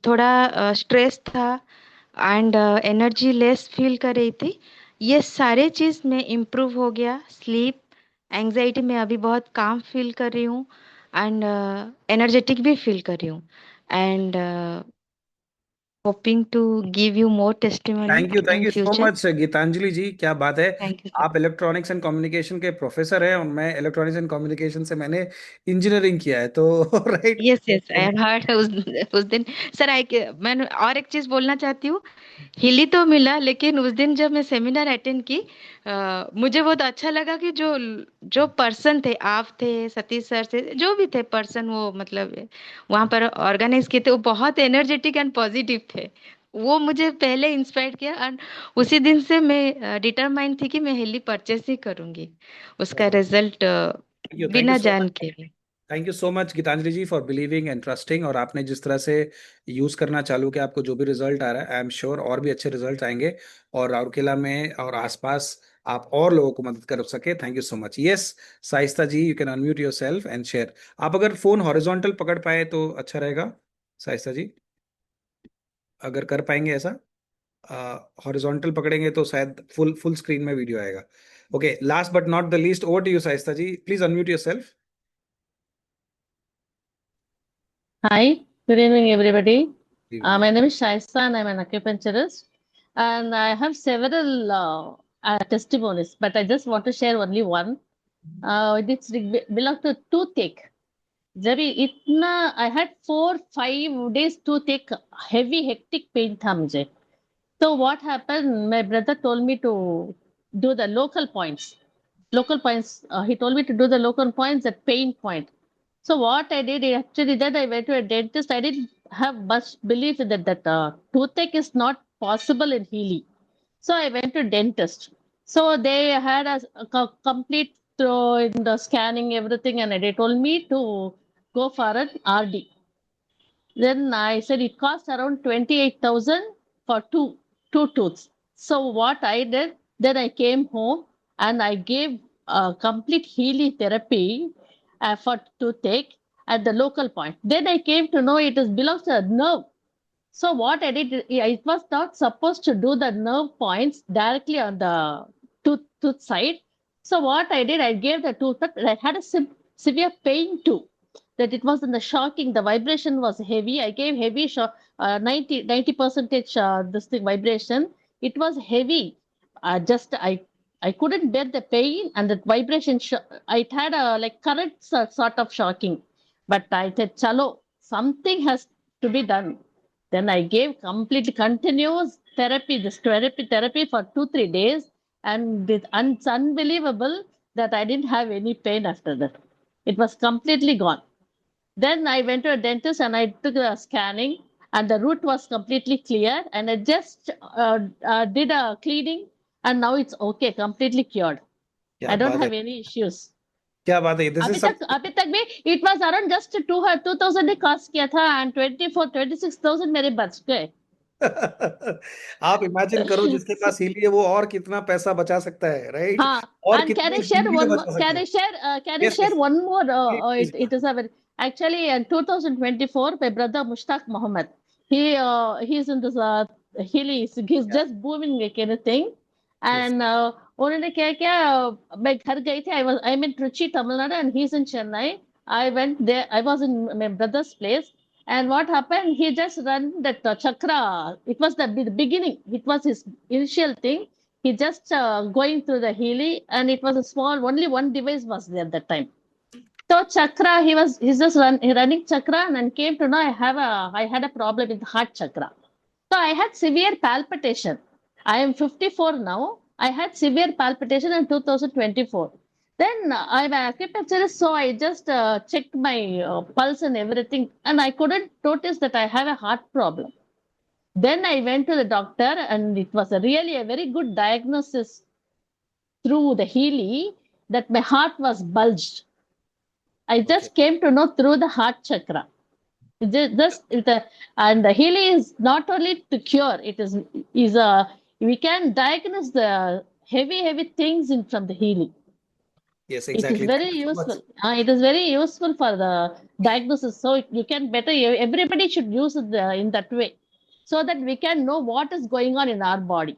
थोड़ा स्ट्रेस था, एंड एनर्जी लेस फील कर रही थी। ये सारे चीज़ में इम्प्रूव हो गया। स्लीप, एंजाइटी में अभी बहुत काम फील कर रही हूँ एंड एनर्जेटिक भी फील कर रही हूँ and hoping to give you more testimony thank in you so future. Much Geetanjali ji, क्या बात है। थैंक यू आप इलेक्ट्रॉनिक्स एंड कम्युनिकेशन के प्रोफेसर हैं और मैं इलेक्ट्रॉनिक्स एंड कम्युनिकेशन से मैंने इंजीनियरिंग किया है, तो right. Yes yes I heard उस दिन। सर मैं और एक चीज बोलना चाहती हूँ। हिली तो मिला, लेकिन उस दिन जब मैं सेमिनार अटेंड की, मुझे बहुत अच्छा लगा कि जो जो पर्सन थे, आप थे, सतीश सर थे, जो भी थे पर्सन, वो मतलब वहां पर ऑर्गेनाइज किए थे, वो बहुत एनर्जेटिक एंड पॉजिटिव थे। वो मुझे पहले इंस्पायर किया और उसी दिन से मैं डिटरमाइंड थी कि मैं हिली परचेस ही करूंगी, उसका रिजल्ट थैंक यू बिना सो जान मच। के। Thank you so much Geetanjali ji for believing and trusting, और आपने जिस तरह से यूज करना चालू किया, आपको जो भी रिजल्ट आ रहा है, आई एम श्योर और भी अच्छे रिजल्ट आएंगे और राउरकेला में और आसपास आप और लोगों को मदद कर सके। Thank you so much. Yes Shaista ji, you can unmute yourself and share. आप अगर फोन हॉरिजॉन्टल पकड़ पाए तो अच्छा रहेगा साइस्ता जी, अगर कर पाएंगे ऐसा। हॉरिजॉन्टल पकड़ेंगे तो शायद फुल फुल स्क्रीन में वीडियो आएगा। Okay, last but not the least, over to you Shaista ji, please unmute yourself. Hi, good evening, everybody. My name is Shaista and I'm an acupuncturist. And I have several testimonies, but I just want to share only one. It's belongs to toothache. जब इतना I had 4-5 days toothache, heavy hectic pain था मुझे. So what happened? My brother told me to do the local points. Local points. He told me to do the local points at pain point. So what I did actually, then I went to a dentist. I didn't have much belief in that toothache is not possible in Healy. So I went to dentist. So they had a complete throw in the scanning everything, and they told me to go for an RD. Then I said it cost around 28,000 for two tooths. So what I did, then I came home and I gave a complete Healy therapy for toothache at the local point. Then I came to know it is belongs to a nerve. So what I did, it was not supposed to do the nerve points directly on the tooth side. So what I did, I gave the tooth, but I had a severe pain too. That it was in the shocking, the vibration was heavy. I gave heavy 90 percentage this thing vibration. It was heavy. Just I couldn't bear the pain and the vibration. It had a like current sort of shocking. But I said, chalo, something has to be done. Then I gave complete continuous therapy, this therapy for 2-3 days. And it's unbelievable that I didn't have any pain after that. It was completely gone. Then I went to a dentist and I took a scanning and the root was completely clear. And I just did a cleaning and now it's okay, completely cured. क्या I don't बात है, have any issues. क्या बात है, this is सब। अभी तक भी it was around just 2,000 he cost किया था and 26,000 मेरे बच गए. आप इमेजिन करो, जिसके पास हीली है वो और कितना पैसा बचा सकता है, राइट? हाँ, और and can कितनी I share जिंदगी one को more? बचा सकता है। Can I yes share yes one more? Please. It is a very, actually in 2024, my brother Mushtaq Mohammed, he's in this he's just booming like anything, and उन्होंने क्या क्या मैं घर गई थी. I'm in Trichy, Tamil Nadu, and he's in Chennai. I went there. I was in my brother's place. And what happened? He just ran that chakra. It was the beginning. It was his initial thing. He just going through the Healy, and it was a small. Only one device was there at that time. So chakra, he's just running chakra, and then came to know I had a problem with heart chakra. So I had severe palpitation. I am 54 now. I had severe palpitation in 2024. Then I'm an acupuncturist, so I just checked my pulse and everything, and I couldn't notice that I have a heart problem. Then I went to the doctor, and it was really a very good diagnosis through the Healy that my heart was bulged. I just came to know through the heart chakra. And the Healy is not only to cure, it is a we can diagnose the heavy things from the Healy. Yes, It is exactly. very useful. It is very useful for the diagnosis. So you can everybody should use it in that way, so that we can know what is going on in our body.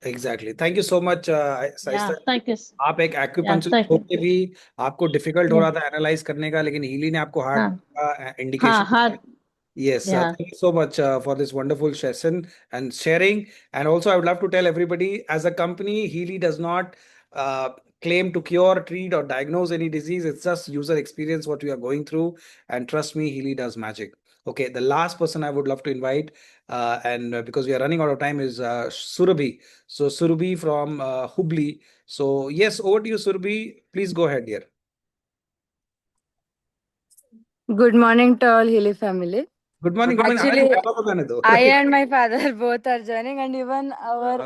Exactly. Thank you so much, Saista. Yeah, thank you. आप एक Yeah, acupuncture thank you. होके भी आपको difficult हो Yeah. रहा था analyse करने का, लेकिन हीली ने आपको हार्ट हाँ का इंडिकेशन हाँ Yes, yeah. thank you so much for this wonderful session and sharing. And also, I would love to tell everybody, as a company, Healy does not claim to cure, treat, or diagnose any disease. It's just user experience what we are going through. And trust me, Healy does magic. Okay, the last person I would love to invite, because we are running out of time, is Surabhi. So Surabhi from Hubli. So yes, over to you, Surabhi. Please go ahead here. Good morning to all Healy family. Good morning. Good morning. Actually, Papa ko gaane do. I and my father both are joining, and even our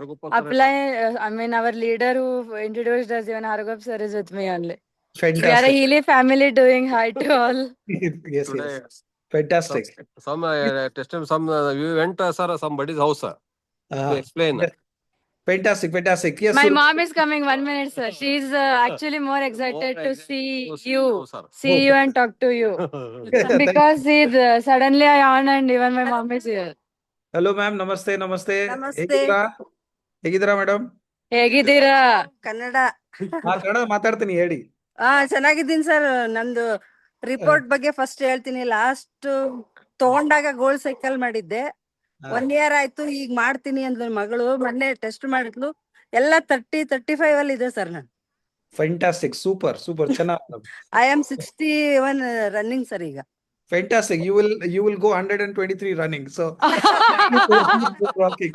our leader who introduced us, even Hargop sir, is with me only. We are a Fantastic. Healy family doing hi to all. Yes, Today, yes. Fantastic. some testimony, we went sir somebody's house to explain. Yes. Fantastic, fantastic. Yes, My Surabhi. mom is coming 1 minute, sir. She's actually more excited to see you, sir. see you and talk to you. Because suddenly I on and even my mom is here. Hello, ma'am. Namaste, namaste. ನಮಸ್ತೆ. ಹೇಗಿದ್ದೀರಾ madam? ಹೇಗಿದ್ದೀರಾ? ಕನ್ನಡ. ಕನ್ನಡ ಮಾತಾಡ್ತೀನಿ ಹೇಳಿ. ಚೆನ್ನಾಗಿದ್ದೀನಿ sir. ನಂದು report ಬಗ್ಗೆ first ಹೇಳ್ತೀನಿ. Last ತಗೊಂಡಾಗ ಗೋಲ್ಡ್ ಸೈಕಲ್ ಮಾಡಿದ್ದೆ. 1 year ಆಯ್ತು, ಈಗ ಮಾಡ್ತೀನಿ ಅಂದ್ಲು ಮಗಳು. ಮೊನ್ನೆ ಟೆಸ್ಟ್ ಮಾಡಿದ್ಲು, ಎಲ್ಲ 30-35 ಅಲ್ಲಿ ಇದೆ ಸರ್. ನಾನು Fantastic, super, super. ಚೆನ್ನಾಗಿ. I am 61 ರನ್ನಿಂಗ್ ಸರ್ ಈಗ. Fantastic. You will go 123 running. So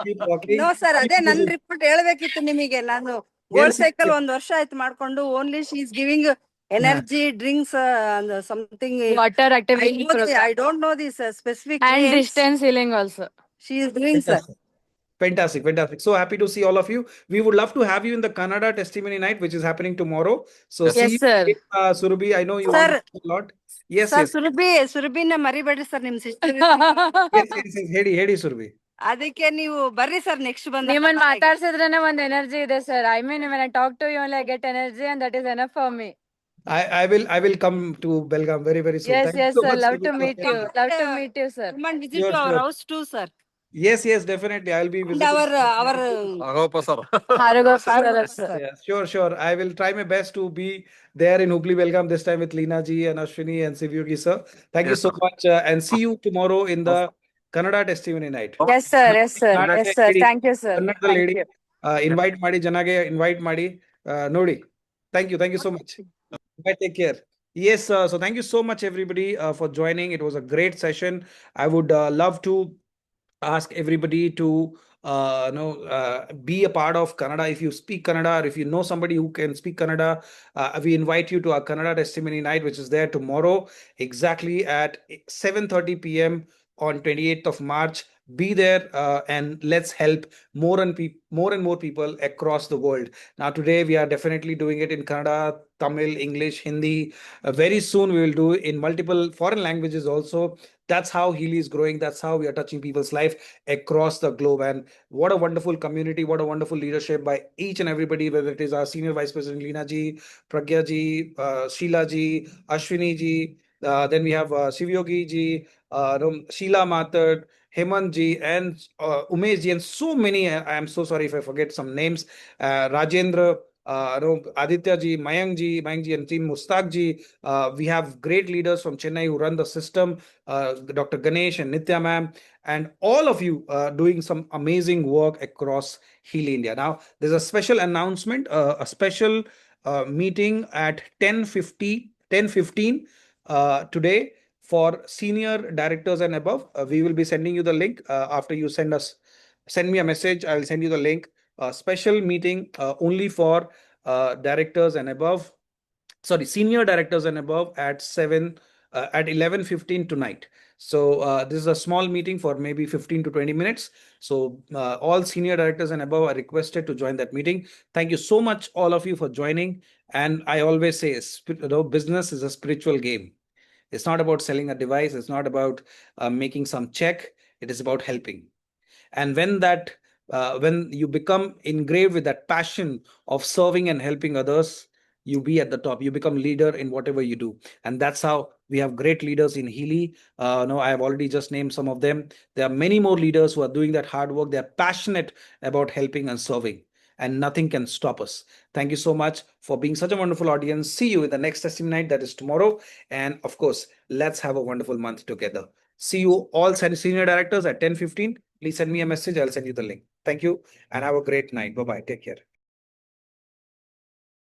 keep walking. No sir, ಅದೇ ನನ್ನ ರಿಪೋರ್ಟ್ ಹೇಳ್ಬೇಕಿತ್ತು ನಿಮಗೆ. ನಾನು ಗೋಲ್ಡ್ ಸೈಕಲ್ 1 ವರ್ಷ ಆಯ್ತು ಮಾಡ್ಕೊಂಡು. Only she is giving energy drinks and something water activity I don't know this specific and names. Distance healing also she is doing sir. Fantastic, fantastic. So happy to see all of you. We would love to have you in the Kannada Testimony Night, which is happening tomorrow. So Yes, see sir. you, Surabhi. I know you Sir. want a lot. Yes, Sir, yes. ಸುರಭಿನ ಮರಿಬೇಡ್ರಿ sir, ನಿಮ್ sister. Yes, ಹೇಳಿ ಸುರಭಿ. ಅದಕ್ಕೆ ನೀವು ಬರ್ರಿ sir next ಬಂದ. ನಿಮ್ಮನ್ನ ಮಾತಾಡ್ಸಿದ್ರೇನೆ ಒಂದ್ ಎನರ್ಜಿ ಇದೆ sir. I mean when I talk to you only I get energy and that is enough for me. I will come to Belgaum very, very soon. Yes, Thank you yes so sir. much, Love Surabhi, to for meet you. sharing. Love to meet you sir. Come and visit Sure, our sure. house too sir. Yes, definitely. I'll be And visiting. our Agoppa sir. Yeah, sure. I will try my best to be there in Hubli Belgaum this time with Leena ji and Ashwini and Sivyogi sir. Thank you Yes, so sir. much, and see you tomorrow in the Kannada Testimony Night. Yes sir. Yes sir. Kannada Yes sir. lady, Thank you sir. Kannada Thank lady, you. invite ಮಾಡಿ ಜನಗೆ invite ಮಾಡಿ ನೋಡಿ. Thank you so much. Bye, take care. Yes, so thank you so much everybody for joining. It was a great session. I would love to ask everybody to be a part of Kannada. If you speak Kannada, or if you know somebody who can speak Kannada, we invite you to our Kannada Testimony Night, which is there tomorrow exactly at 7:30 p.m. on 28th of March. Be there and let's help more and more people across the world. Now today we are definitely doing it in Kannada, Tamil, English, Hindi. Very soon we will do in multiple foreign languages also. That's how Healy is growing. That's how we are touching people's life across the globe. And what a wonderful community, what a wonderful leadership by each and everybody, whether it is our Senior Vice President Leena ji, Pragya ji, Sheila ji, Ashwini ji, then we have Sivyogi ji, Sheila Mathur, Hemant ji, and Umesh ji, and so many. I am so sorry if I forget some names. Rajendra, Aditya ji, Mayank ji, and team Mustaq ji. We have great leaders from Chennai who run the system, Dr. Ganesh and Nitya ma'am, and all of you doing some amazing work across Healy India. Now, there's a special announcement, a special meeting at 10:15 today for senior directors and above. We will be sending you the link after you send me a message. I will send you the link. Special meeting only for directors and above. Sorry, senior directors and above at 11:15 tonight. So this is a small meeting for maybe 15 to 20 minutes. So all senior directors and above are requested to join that meeting. Thank you so much, all of you, for joining. And I always say, business is a spiritual game. It's not about selling a device. It's not about making some check. It is about helping. And when you become engraved with that passion of serving and helping others, you be at the top. You become leader in whatever you do. And that's how we have great leaders in Healy. I have already just named some of them. There are many more leaders who are doing that hard work. They are passionate about helping and serving. and nothing can stop us. Thank you so much for being such a wonderful audience. See you in the next testimony night, that is tomorrow. And of course, let's have a wonderful month together. See you all senior directors at 10:15. Please send me a message. I'll send you the link. Thank you and have a great night. Bye-bye. Take care.